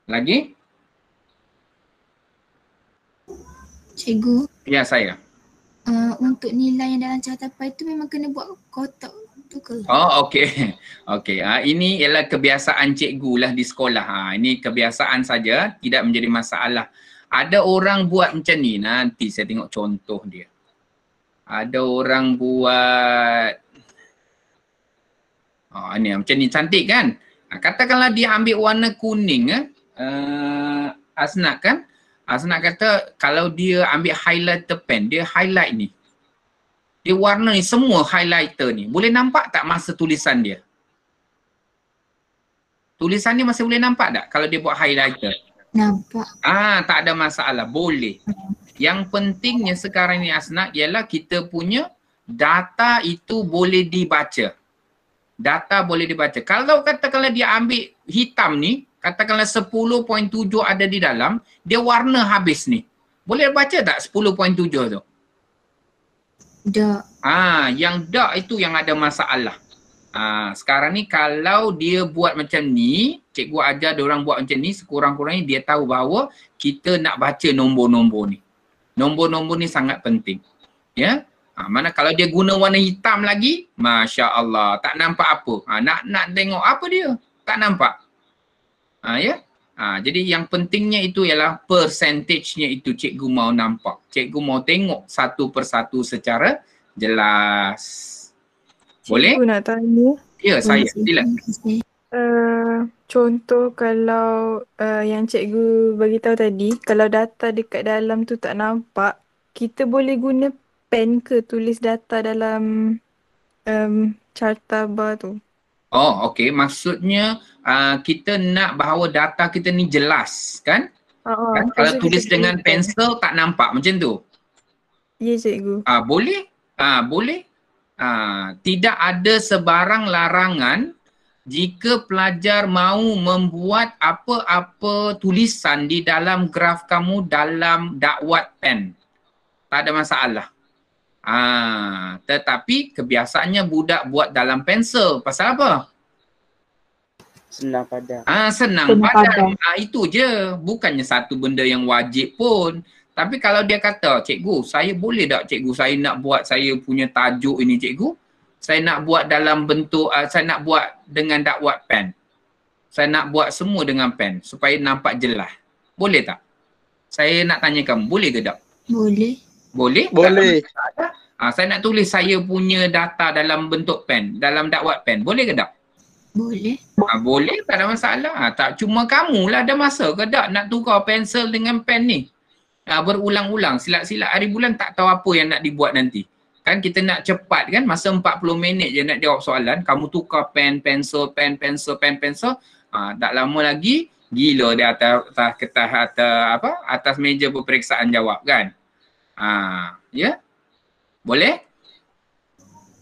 Lagi? Cikgu. Ya, saya. Untuk nilai yang dalam carta pi tu memang kena buat kotak tu ke? Oh, okey. Okey. Ini ialah kebiasaan cikgu lah di sekolah. Ini kebiasaan saja, tidak menjadi masalah. Ada orang buat macam ni, nanti saya tengok contoh dia. Ada orang buat ini macam ni, cantik kan? Katakanlah dia ambil warna kuning, Asnad kan? Asnad kata kalau dia ambil highlighter pen, dia highlight ni. Dia warna ni, semua highlighter ni. Boleh nampak tak masa tulisan dia? Tulisan ni masih boleh nampak tak kalau dia buat highlighter? Nampak. Tak ada masalah, boleh. Yang pentingnya sekarang ni Asnad ialah kita punya data itu boleh dibaca. Data boleh dibaca. Kalau katakanlah dia ambil hitam ni, katakanlah 10.7 ada di dalam, dia warna habis ni. Boleh baca tak 10.7 tu? Tak. Yang tak itu yang ada masalah. Sekarang ni kalau dia buat macam ni, cikgu ajar dia orang buat macam ni, sekurang-kurangnya dia tahu bahawa kita nak baca nombor-nombor ni. Nombor-nombor ni sangat penting. Ya. Mana kalau dia guna warna hitam lagi, Masya Allah, tak nampak apa. Nak tengok apa dia? Tak nampak. Ya. Jadi yang pentingnya itu ialah persentage-nya itu cikgu mau nampak. Cikgu mau tengok satu persatu secara jelas. Boleh? Cikgu nak tanya. Ya, saya. Sila. Contoh kalau yang cikgu beritahu tadi, kalau data dekat dalam tu tak nampak, kita boleh guna pen ke tulis data dalam carta bar tu? Oh, okey. Maksudnya kita nak bahawa data kita ni jelas, kan? Kan? Kalau tulis dengan pensel tak nampak macam tu? Ya, cikgu. Boleh? Boleh. Tidak ada sebarang larangan jika pelajar mahu membuat apa-apa tulisan di dalam graf kamu dalam dakwat pen. Tak ada masalah. Tetapi kebiasaannya budak buat dalam pensel. Pasal apa? Senang padam. Senang padam. Itu je. Bukannya satu benda yang wajib pun. Tapi kalau dia kata, cikgu, saya boleh tak cikgu saya nak buat saya punya tajuk ini cikgu? Saya nak buat dalam bentuk, saya nak buat dengan dakwat pen. Saya nak buat semua dengan pen supaya nampak jelas. Boleh tak? Saya nak tanya kamu, boleh ke tak? Boleh. Boleh? Boleh. Saya nak tulis saya punya data dalam bentuk pen, dalam dakwat pen. Boleh ke tak? Boleh. Boleh, tak ada masalah. Tak cuma kamulah ada masa ke tak nak tukar pensel dengan pen ni? Berulang-ulang, silat-silat hari bulan tak tahu apa yang nak dibuat nanti. Kan kita nak cepat kan, masa 40 minit je nak jawab soalan, kamu tukar pen, pensel, pen, pensel, pen, pensel. Tak lama lagi, gila dia atas meja peperiksaan jawab kan. Ya? Boleh?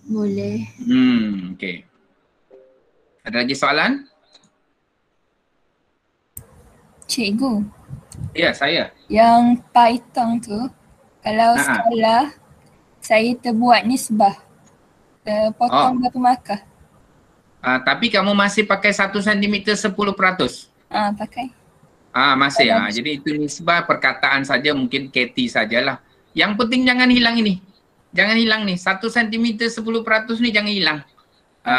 Boleh. Okey. Ada lagi soalan? Cikgu. Ya, saya. Yang Python tu, kalau skala, saya terbuat nisbah. Potong berapa markah? Tapi kamu masih pakai 1 cm 10%? Pakai. Masih. Jadi itu nisbah perkataan saja, mungkin KT sajalah. Yang penting jangan hilang ini. Jangan hilang ni. 1 cm 10% ni jangan hilang.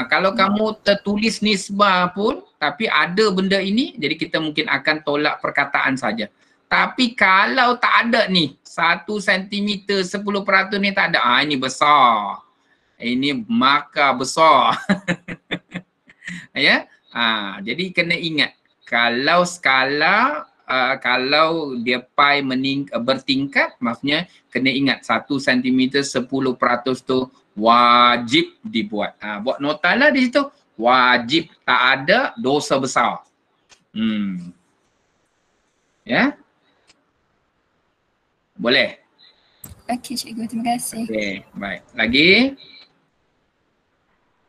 Kalau kamu tertulis nisbah pun, tapi ada benda ini, jadi kita mungkin akan tolak perkataan saja. Tapi kalau tak ada ni, 1 cm 10% ni tak ada. Ini besar. Ini markah besar. Ya. Jadi kena ingat, kalau skala, kalau dia pi bertingkat, maksudnya kena ingat 1 cm 10% tu wajib dibuat. Buat nota lah di situ. Wajib. Tak ada, dosa besar. Ya. Boleh? Okey cikgu, terima kasih. Okey, baik. Lagi?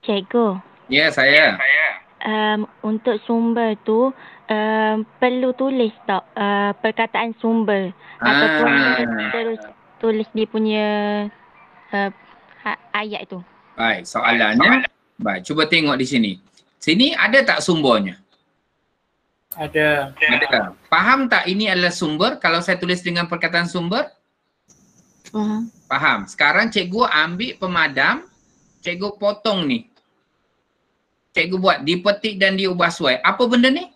Cikgu. Ya, saya. Untuk sumber tu, perlu tulis tak perkataan sumber? Ataupun terus tulis dia punya ayat tu? Baik, soalannya. Baik, cuba tengok di sini. Sini ada tak sumbernya? Ada. Ada. Faham tak ini adalah sumber kalau saya tulis dengan perkataan sumber? Faham. Faham. Sekarang cikgu ambil pemadam, cikgu potong ni. Cikgu buat dipetik dan diubah suai. Apa benda ni?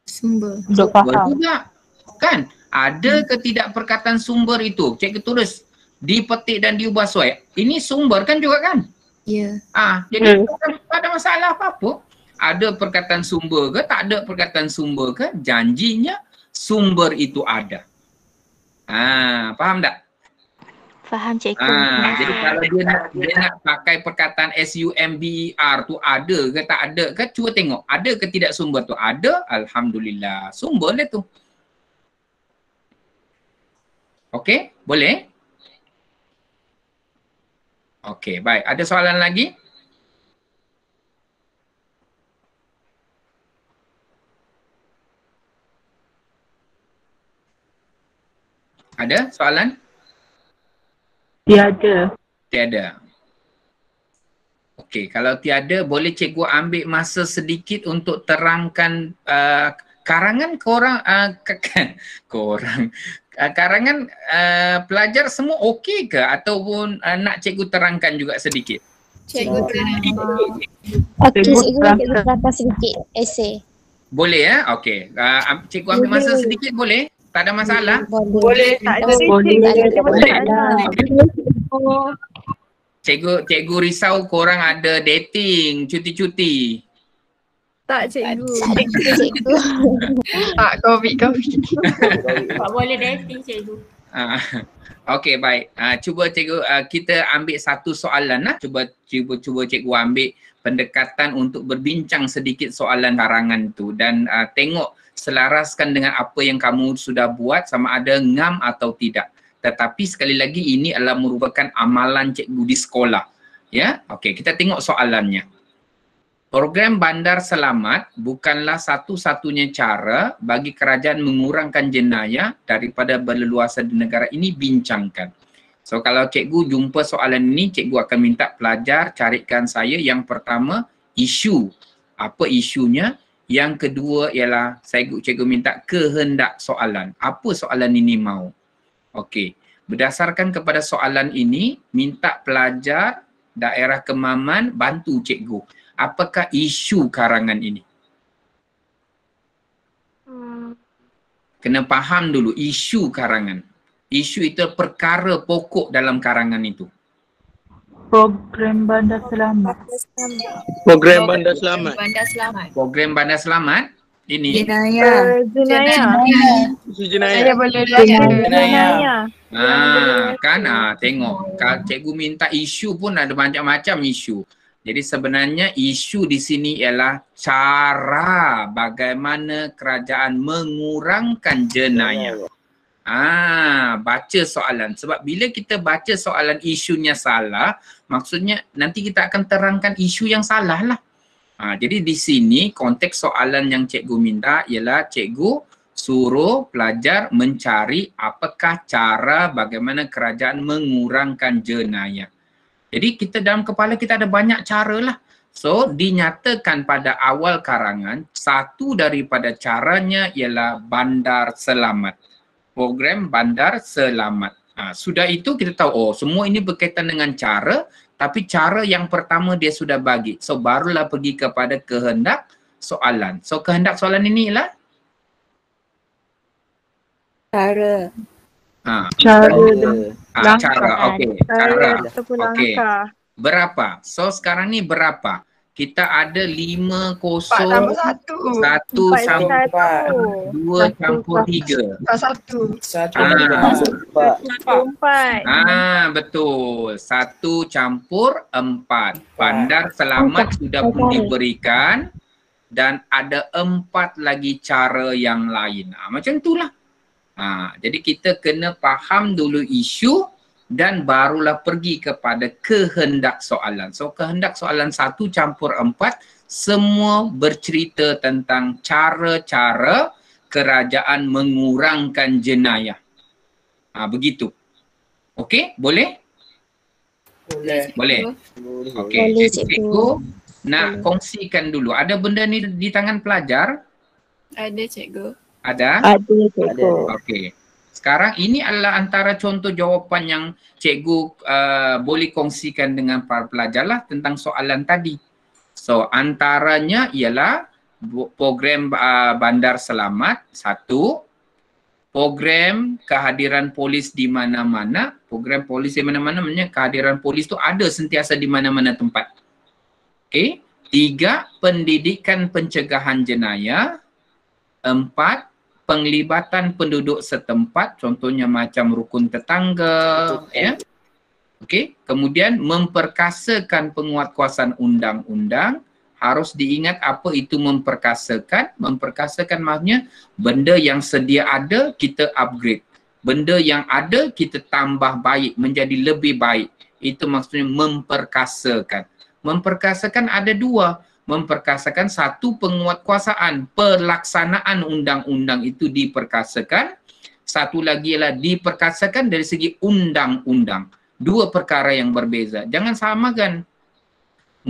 Sumber. Sumber juga. Kan? Ada ke tidak perkataan sumber itu? Cikgu tulis dipetik dan diubah suai. Ini sumber kan juga kan? Ya. Jadi tak ada masalah apa-apa. Ada perkataan sumber ke, tak ada perkataan sumber ke, janjinya sumber itu ada. Faham tak? Faham cikgu. Jadi kalau dia nak pakai perkataan SUMBER tu ada ke tak ada ke, cuba tengok. Ada ke tidak sumber tu? Ada, alhamdulillah. Sumber lah tu. Okey, boleh? Okey, baik. Ada soalan lagi? Ada soalan? Tiada. Tiada. Okey, kalau tiada boleh cikgu ambil masa sedikit untuk terangkan karangan korang karangan pelajar semua okey ke ataupun nak cikgu terangkan juga sedikit? Cikgu terangkan. Okey, cikgu terangkan sedikit esei. Boleh ya? Okey. Cikgu ambil masa sedikit boleh? Tak ada masalah? Boleh. Tak ada. Cikgu risau korang ada dating, cuti-cuti. Tak cikgu. Tak, COVID. Tak boleh dating cikgu. Okey, baik. Cuba cikgu kita ambil satu soalan lah. Cuba cikgu ambil pendekatan untuk berbincang sedikit soalan karangan tu dan tengok selaraskan dengan apa yang kamu sudah buat sama ada ngam atau tidak. Tetapi sekali lagi ini adalah merupakan amalan cikgu di sekolah. Ya, okey, kita tengok soalannya. Program Bandar Selamat bukanlah satu-satunya cara bagi kerajaan mengurangkan jenayah daripada berleluasa di negara ini, bincangkan. So kalau cikgu jumpa soalan ini, cikgu akan minta pelajar carikan saya yang pertama isu. Apa isunya? Yang kedua ialah cikgu minta kehendak soalan. Apa soalan ini mau? Okey. Berdasarkan kepada soalan ini, minta pelajar daerah Kemaman bantu cikgu. Apakah isu karangan ini? Kena faham dulu isu karangan. Isu itu perkara pokok dalam karangan itu. Program Bandar Selamat. Program Bandar Selamat. Program Bandar Selamat. Ini. Jenayah. Isu jenayah. Jenayah. Kan tengok. Kalau cikgu minta isu pun ada macam-macam isu. Jadi sebenarnya isu di sini ialah cara bagaimana kerajaan mengurangkan jenayah. Baca soalan. Sebab bila kita baca soalan isunya salah, maksudnya nanti kita akan terangkan isu yang salah lah. Jadi di sini konteks soalan yang cikgu minta ialah cikgu suruh pelajar mencari apakah cara bagaimana kerajaan mengurangkan jenayah. Jadi kita dalam kepala kita ada banyak cara lah. So dinyatakan pada awal karangan, satu daripada caranya ialah Bandar Selamat. Program Bandar Selamat. Sudah itu kita tahu, semua ini berkaitan dengan cara, tapi cara yang pertama dia sudah bagi. So barulah pergi kepada kehendak soalan. So kehendak soalan ini ialah? Cara. Cara. Okey. Cara. Okey. Berapa? So sekarang ni berapa? Kita ada 5 kosong 1 campur 2 campur 3. 1 betul. 1 campur 4. Bandar Selamat sudah pun diberikan dan ada 4 lagi cara yang lain. Macam itulah. Jadi kita kena faham dulu isu dan barulah pergi kepada kehendak soalan. So kehendak soalan 1 campur 4 semua bercerita tentang cara-cara kerajaan mengurangkan jenayah. Begitu. Okey, boleh? Boleh. Okey, cikgu nak kongsikan dulu. Ada benda ni di tangan pelajar? Ada cikgu. Ada? Ada cikgu. Okey. Sekarang ini adalah antara contoh jawapan yang cikgu boleh kongsikan dengan para pelajar lah tentang soalan tadi. So antaranya ialah program Bandar Selamat 1, program kehadiran polis di mana-mana. Program polis di mana-mana maksudnya kehadiran polis tu ada sentiasa di mana-mana tempat. Okey. 3, pendidikan pencegahan jenayah. 4, penglibatan penduduk setempat, contohnya macam rukun tetangga, ya. Okey, kemudian memperkasakan penguatkuasaan undang-undang. Harus diingat apa itu memperkasakan. Memperkasakan maksudnya benda yang sedia ada kita upgrade. Benda yang ada kita tambah baik, menjadi lebih baik. Itu maksudnya memperkasakan. Memperkasakan ada 2. Memperkasakan 1 penguatkuasaan, pelaksanaan undang-undang itu diperkasakan. 1 lagi ialah diperkasakan dari segi undang-undang. 2 perkara yang berbeza. Jangan samakan.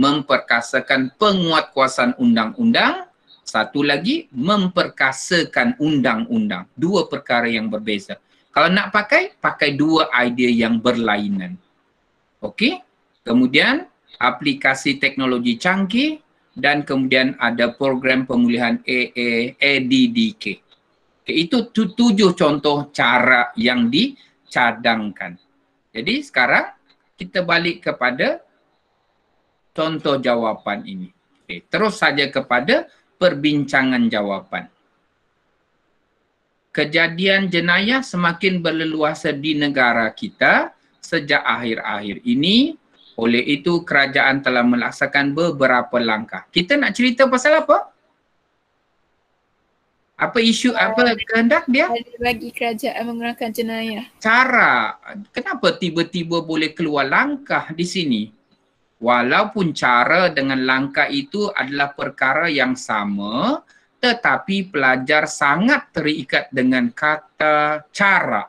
Memperkasakan penguatkuasaan undang-undang, 1 lagi memperkasakan undang-undang. 2 perkara yang berbeza. Kalau nak pakai 2 idea yang berlainan. Okey? Kemudian aplikasi teknologi canggih. Dan kemudian ada program pemulihan ADDK. Itu 7 contoh cara yang dicadangkan. Jadi sekarang kita balik kepada contoh jawapan ini. Terus saja kepada perbincangan jawapan. Kejadian jenayah semakin berleluasa di negara kita sejak akhir-akhir ini. Oleh itu, kerajaan telah melaksanakan beberapa langkah. Kita nak cerita pasal apa? Apa isu, apa kehendak dia? Bagi kerajaan mengurangkan jenayah. Cara. Kenapa tiba-tiba boleh keluar langkah di sini? Walaupun cara dengan langkah itu adalah perkara yang sama, tetapi pelajar sangat terikat dengan kata cara.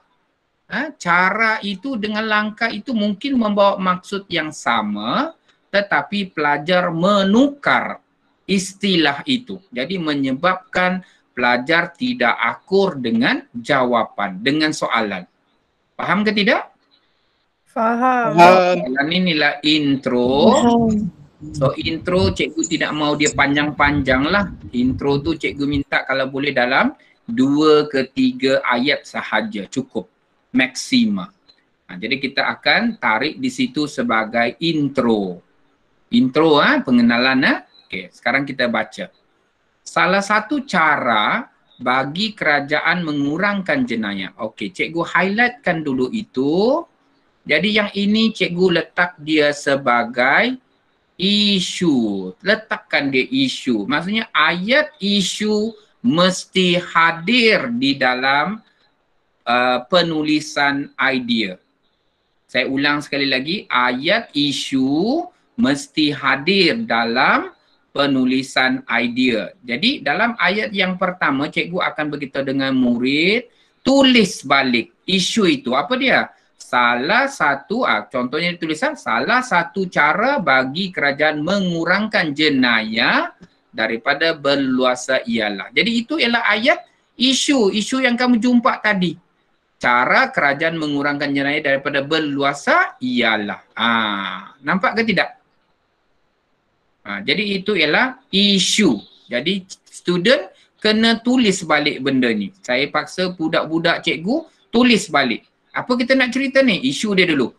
cara itu dengan langkah itu mungkin membawa maksud yang sama, tetapi pelajar menukar istilah itu. Jadi menyebabkan pelajar tidak akur dengan jawapan, dengan soalan. Faham ke tidak? Faham. Soalan inilah intro. So intro cikgu tidak mau dia panjang-panjang lah. Intro tu cikgu minta kalau boleh dalam 2 ke 3 ayat sahaja, cukup. Maksima. Jadi kita akan tarik di situ sebagai intro. Intro pengenalan. Okey, sekarang kita baca. Salah satu cara bagi kerajaan mengurangkan jenayah. Okey, cikgu highlightkan dulu itu. Jadi yang ini cikgu letak dia sebagai isu. Letakkan dia isu. Maksudnya ayat isu mesti hadir di dalam penulisan idea. Saya ulang sekali lagi, ayat isu mesti hadir dalam penulisan idea. Jadi dalam ayat yang pertama, cikgu akan beritahu dengan murid, tulis balik isu itu. Apa dia? Salah satu, contohnya tulisan, salah satu cara bagi kerajaan mengurangkan jenayah daripada berluasa ialah. Jadi itu ialah ayat isu yang kamu jumpa tadi. Cara kerajaan mengurangkan jenayah daripada berluasa ialah. Nampak ke tidak? Jadi itu ialah isu. Jadi student kena tulis balik benda ni. Saya paksa budak-budak cikgu tulis balik. Apa kita nak cerita ni? Isu dia dulu.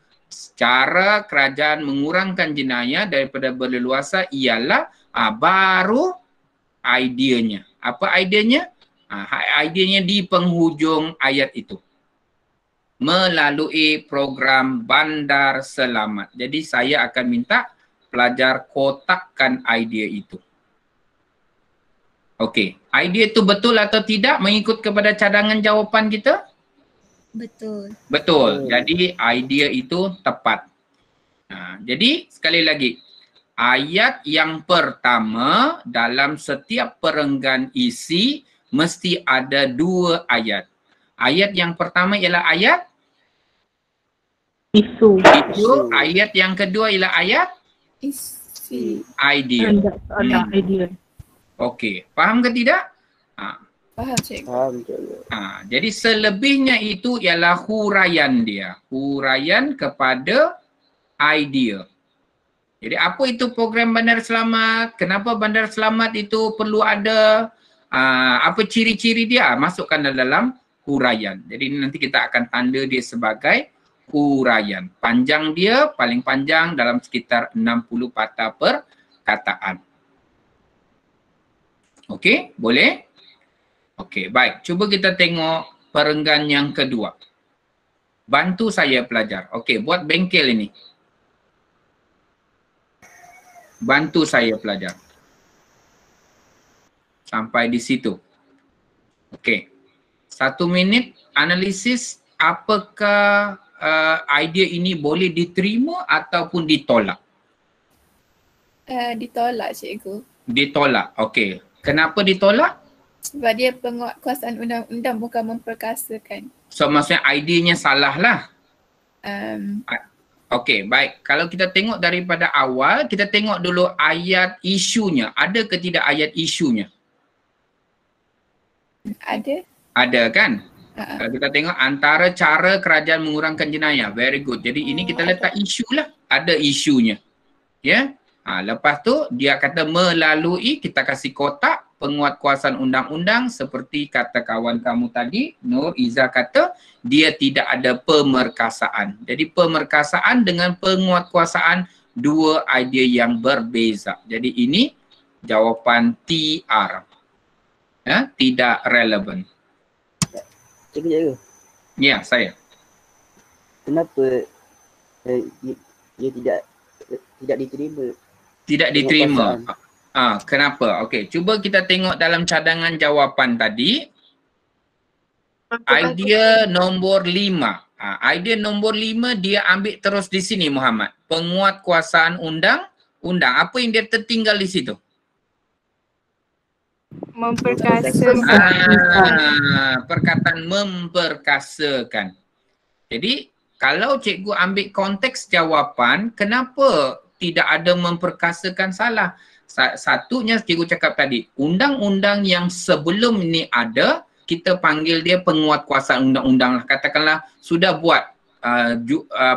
Cara kerajaan mengurangkan jenayah daripada berleluasa ialah baru ideanya. Apa ideanya? Ideanya di penghujung ayat itu. Melalui program Bandar Selamat. Jadi saya akan minta pelajar kotakkan idea itu. Okey, idea itu betul atau tidak mengikut kepada cadangan jawapan kita? Betul. Betul. Jadi idea itu tepat. Jadi sekali lagi, ayat yang pertama dalam setiap perenggan isi mesti ada 2 ayat. Ayat yang pertama ialah ayat isu. Ayat yang kedua ialah ayat isi. Idea. Idea. Okey, faham ke tidak? Faham, cikgu. Faham, cikgu. Jadi selebihnya itu ialah huraian dia. Huraian kepada idea. Jadi apa itu program Bandar Selamat? Kenapa Bandar Selamat itu perlu ada? Apa ciri-ciri dia? Masukkan dalam huraian. Jadi nanti kita akan tanda dia sebagai huraian. Panjang dia paling panjang dalam sekitar 60 patah perkataan. Okey, boleh? Okey, baik. Cuba kita tengok perenggan yang kedua. Bantu saya pelajar. Okey, buat bengkel ini. Bantu saya pelajar. Sampai di situ. Okey. 1 minit analisis apakah idea ini boleh diterima ataupun ditolak? Ditolak, cikgu. Ditolak. Okey. Kenapa ditolak? Sebab dia penguatkuasaan undang-undang bukan memperkasakan. So maksudnya idenya salah lah. Okey, baik. Kalau kita tengok daripada awal, kita tengok dulu ayat isunya. Ada ke tidak ayat isunya? Ada. Ada kan? Kalau kita tengok antara cara kerajaan mengurangkan jenayah. Very good. Jadi ini kita letak isu lah. Ada isunya. Ya. Lepas tu dia kata melalui, kita kasih kotak penguatkuasaan undang-undang seperti kata kawan kamu tadi, Nur Iza kata dia tidak ada pemerkasaan. Jadi pemerkasaan dengan penguatkuasaan 2 idea yang berbeza. Jadi ini jawapan TR. Tidak relevan. Cikgu. Ya, saya. Kenapa dia tidak diterima? Tidak diterima. Kenapa? Okey, cuba kita tengok dalam cadangan jawapan tadi. Idea nombor 5. Idea nombor 5 dia ambil terus di sini Muhammad. Penguatkuasaan undang-undang. Apa yang dia tertinggal di situ? Memperkasakan. Perkataan memperkasakan. Jadi kalau cikgu ambil konteks jawapan, kenapa tidak ada memperkasakan salah? Satunya cikgu cakap tadi, undang-undang yang sebelum ini ada, kita panggil dia penguatkuasaan undang-undang lah. Katakanlah sudah buat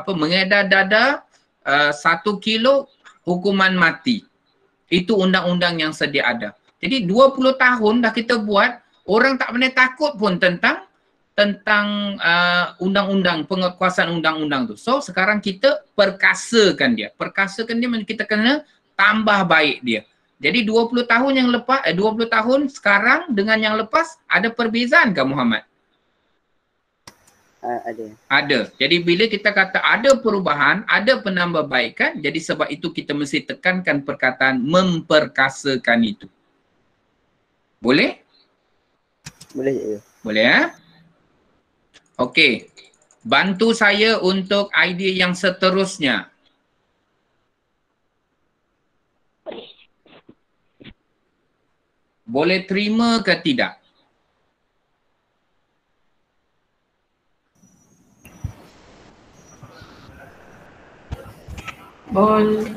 mengedar-dada 1 kilo hukuman mati. Itu undang-undang yang sedia ada. Jadi 20 tahun dah kita buat, orang tak pernah takut pun tentang undang-undang, penguatkuasaan undang-undang tu. So sekarang kita perkasakan dia. Perkasakan dia, kita kena tambah baik dia. Jadi 20 tahun yang lepas, 20 tahun sekarang dengan yang lepas, ada perbezaan ke Muhammad? Ada. Ada. Jadi bila kita kata ada perubahan, ada penambahbaikan, jadi sebab itu kita mesti tekankan perkataan memperkasakan itu. Boleh? Boleh ya. Boleh ya? Okey. Bantu saya untuk idea yang seterusnya. Boleh terima ke tidak? Boleh.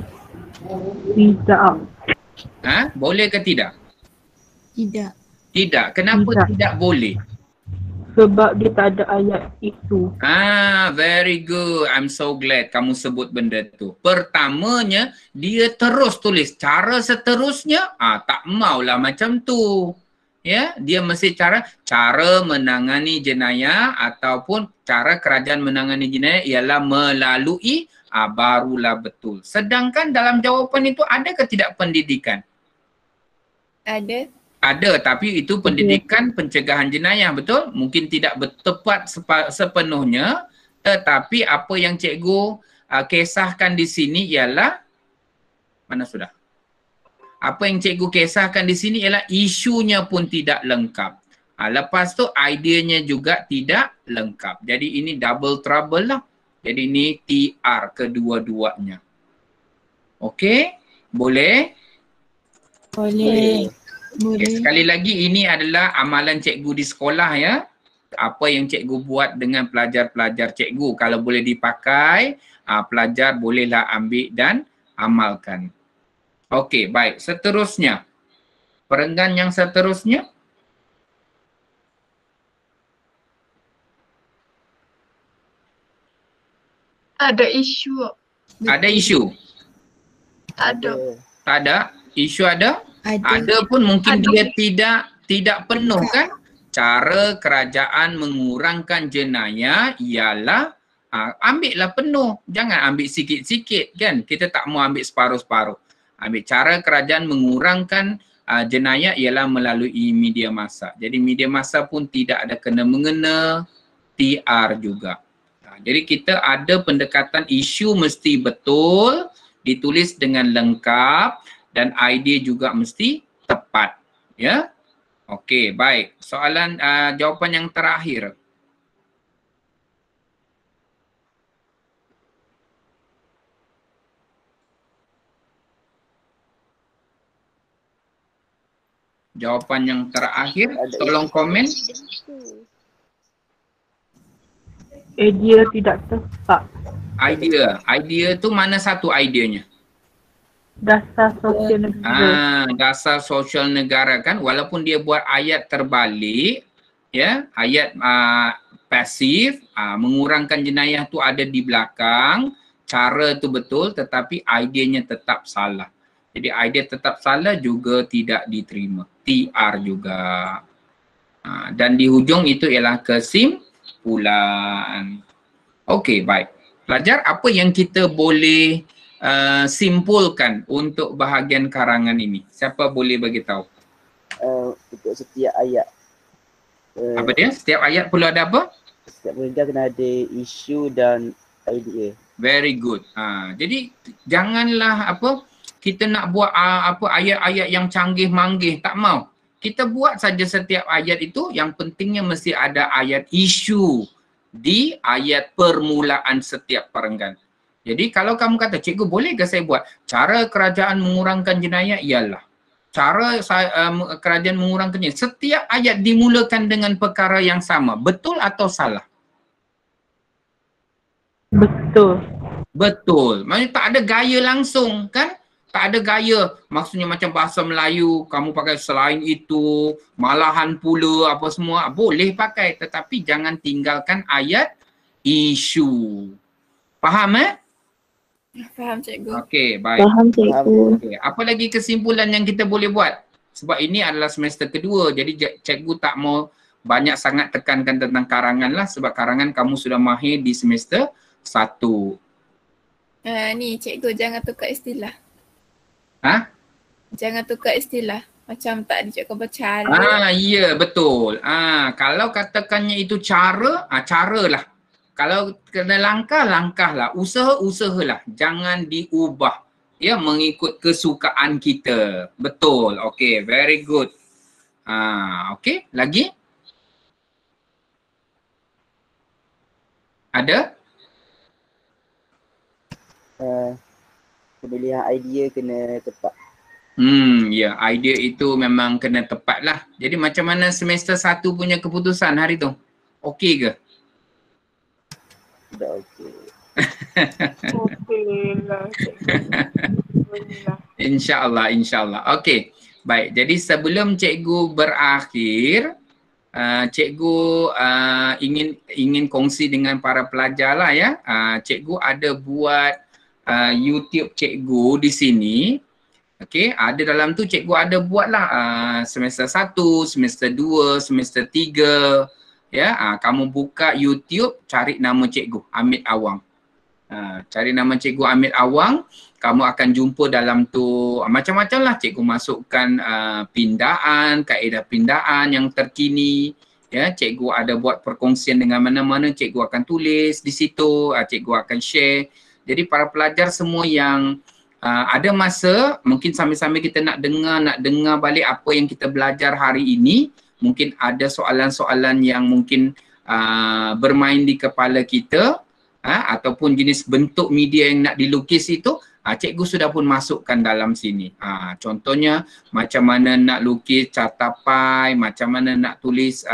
Tidak. Boleh ke tidak? Tidak. Tidak. Kenapa tidak boleh? Sebab dia tak ada ayat itu. Very good. I'm so glad kamu sebut benda tu. Pertamanya, dia terus tulis. Cara seterusnya, tak maulah macam tu. Ya, dia mesti cara menangani jenayah ataupun cara kerajaan menangani jenayah ialah melalui, barulah betul. Sedangkan dalam jawapan itu ada ke tidak pendidikan? Ada. Ada, tapi itu pendidikan pencegahan jenayah, betul? Mungkin tidak tepat sepenuhnya, tetapi apa yang cikgu kisahkan di sini ialah, mana sudah? Apa yang cikgu kisahkan di sini ialah isunya pun tidak lengkap. Lepas tu ideanya juga tidak lengkap. Jadi ini double trouble lah. Jadi ini TR kedua-duanya. Okey? Boleh? Boleh. Okay, sekali lagi ini adalah amalan cikgu di sekolah ya. Apa yang cikgu buat dengan pelajar-pelajar cikgu. Kalau boleh dipakai, pelajar bolehlah ambil dan amalkan. Okey, baik. Seterusnya. Perenggan yang seterusnya. Ada isu. Ada isu? Ada. Tak ada? Isu ada? Ada pun mungkin dia tidak penuh kan? Cara kerajaan mengurangkan jenayah ialah ambillah penuh. Jangan ambil sikit-sikit kan? Kita tak mau ambil separuh-separuh. Ambil cara kerajaan mengurangkan jenayah ialah melalui media massa. Jadi media massa pun tidak ada kena-mengena, TR juga. Jadi kita ada pendekatan isu mesti betul, ditulis dengan lengkap dan idea juga mesti tepat. Ya. Okey, baik. Soalan jawapan yang terakhir. Jawapan yang terakhir, tolong komen. Idea tidak tepat. Idea tu mana satu ideanya? Dasar sosial negara. Dasar sosial negara kan, walaupun dia buat ayat terbalik, ya, ayat pasif, mengurangkan jenayah tu ada di belakang, cara tu betul tetapi ideanya tetap salah. Jadi idea tetap salah juga tidak diterima. TR juga. Dan di hujung itu ialah kesimpulan. Okey, baik. Pelajar, apa yang kita boleh simpulkan untuk bahagian karangan ini? Siapa boleh bagi tahu? Untuk setiap ayat. Apa dia? Setiap ayat perlu ada apa? Setiap perenggan kena ada isu dan idea. Very good. Jadi janganlah kita nak buat ayat-ayat yang canggih-manggih, tak mau. Kita buat saja setiap ayat itu, yang pentingnya mesti ada ayat isu di ayat permulaan setiap perenggan. Jadi kalau kamu kata, cikgu boleh ke saya buat cara kerajaan mengurangkan jenayah ialah cara kerajaan mengurangkan jenayah. Setiap ayat dimulakan dengan perkara yang sama. Betul atau salah? Betul. Betul. Maksudnya tak ada gaya langsung kan? Tak ada gaya. Maksudnya macam bahasa Melayu, kamu pakai selain itu, malahan pula apa semua. Boleh pakai tetapi jangan tinggalkan ayat isu. Faham Faham cikgu. Okey, baik. Faham cikgu. Okay. Apa lagi kesimpulan yang kita boleh buat? Sebab ini adalah semester kedua. Jadi cikgu tak mau banyak sangat tekankan tentang karangan lah. Sebab karangan kamu sudah mahir di semester 1. Ni cikgu jangan tukar istilah. Ha? Jangan tukar istilah. Macam tak ada cikgu bercara. Ya betul. Kalau katakannya itu cara, caralah. Kalau kena langkah, langkahlah. Usahalah. Jangan diubah. Ya, mengikut kesukaan kita. Betul. Okay, very good. Okay, lagi? Ada? Pemilihan idea kena tepat. Ya, idea itu memang kena tepat lah. Jadi macam mana semester 1 punya keputusan hari tu? Okey ke? Dah okey. Okey lah. InsyaAllah. Okey. Baik, jadi sebelum cikgu berakhir, cikgu ingin kongsi dengan para pelajar lah ya. Cikgu ada buat YouTube cikgu di sini. Okey, ada dalam tu cikgu ada buatlah semester 1, semester 2, semester 3. Ya, kamu buka YouTube, cari nama cikgu Amit Awang. Cari nama cikgu Amit Awang, kamu akan jumpa dalam tu macam-macam lah. Cikgu masukkan pindaan, kaedah pindaan yang terkini. Ya, cikgu ada buat perkongsian dengan mana-mana, cikgu akan tulis di situ, cikgu akan share. Jadi para pelajar semua yang ada masa, mungkin sambil-sambil kita nak dengar balik apa yang kita belajar hari ini. Mungkin ada soalan-soalan yang mungkin bermain di kepala kita, ataupun jenis bentuk media yang nak dilukis itu, cikgu sudah pun masukkan dalam sini. Contohnya macam mana nak lukis catapai, macam mana nak tulis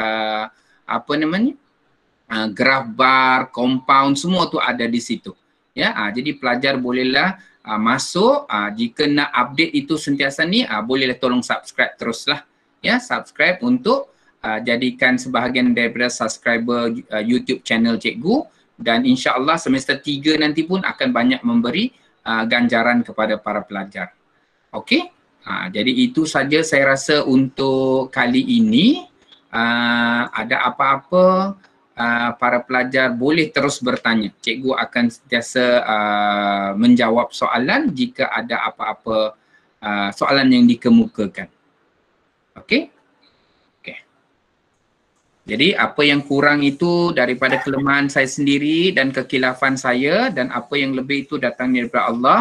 graf bar, compound, semua tu ada di situ. Ya, jadi pelajar bolehlah masuk, jika nak update itu sentiasa ni, bolehlah tolong subscribe teruslah. Ya, subscribe untuk jadikan sebahagian daripada subscriber YouTube channel cikgu, dan insya-Allah semester 3 nanti pun akan banyak memberi ganjaran kepada para pelajar. Okey? Jadi itu saja saya rasa untuk kali ini. Ada apa-apa para pelajar boleh terus bertanya. Cikgu akan sentiasa menjawab soalan jika ada apa-apa soalan yang dikemukakan. Okey? Okey. Jadi apa yang kurang itu daripada kelemahan saya sendiri dan kekilafan saya, dan apa yang lebih itu datangnya daripada Allah.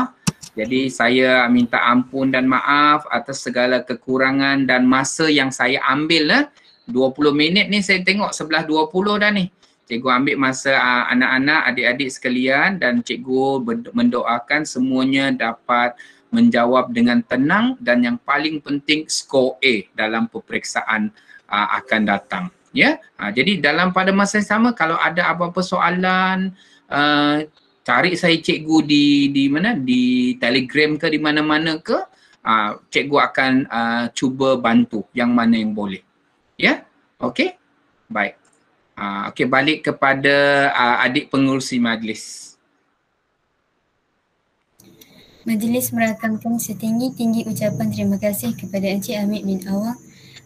Jadi saya minta ampun dan maaf atas segala kekurangan dan masa yang saya ambil 20 minit ni saya tengok sebelah 20 dah ni. Cikgu ambil masa anak-anak, adik-adik sekalian, dan cikgu mendoakan semuanya dapat menjawab dengan tenang, dan yang paling penting skor A dalam peperiksaan akan datang. Ya, jadi pada masa yang sama kalau ada apa-apa soalan, cari saya cikgu di mana, di Telegram ke di mana-mana ke, cikgu akan cuba bantu yang mana yang boleh. Ya, okey, baik. Okey, balik kepada adik pengurusi majlis. Majlis merakamkan setinggi-tinggi ucapan terima kasih kepada Encik Amit bin Awang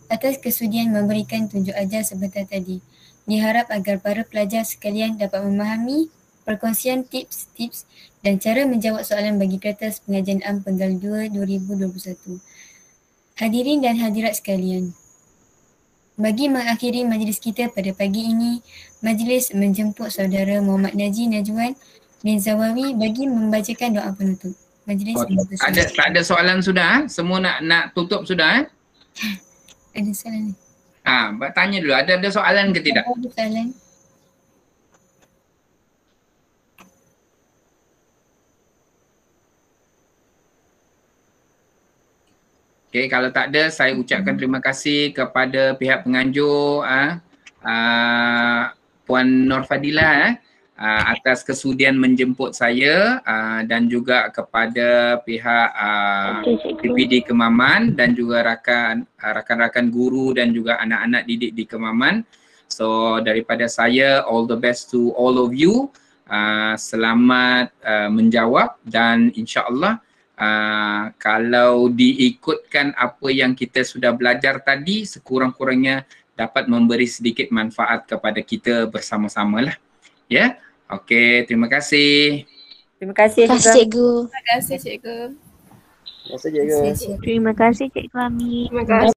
atas kesudian memberikan tunjuk ajar sebentar tadi. Diharap agar para pelajar sekalian dapat memahami perkongsian tips-tips dan cara menjawab soalan bagi kertas pengajian Am Penggal 2 2021. Hadirin dan hadirat sekalian, bagi mengakhiri majlis kita pada pagi ini, majlis menjemput saudara Muhammad Najib Najwan bin Zawawi bagi membacakan doa penutup. Majlis tak ada soalan sudah? Semua nak tutup sudah? Ada soalan ni. Tanya dulu, ada soalan ke tidak? Ada soalan. Okay, kalau tak ada, saya ucapkan terima kasih kepada pihak penganjur, Puan Nur Fadilah, atas kesudian menjemput saya dan juga kepada pihak PPD Kemaman dan juga rakan-rakan guru dan juga anak-anak didik di Kemaman. So daripada saya, all the best to all of you. Selamat menjawab dan insya-Allah kalau diikutkan apa yang kita sudah belajar tadi, sekurang-kurangnya dapat memberi sedikit manfaat kepada kita bersama-sama lah. Ya, okey, terima kasih. Terima kasih Cikgu. Terima kasih, Cikgu. Terima kasih, Cikgu. Terima kasih Cikgu Ami. Terima kasih.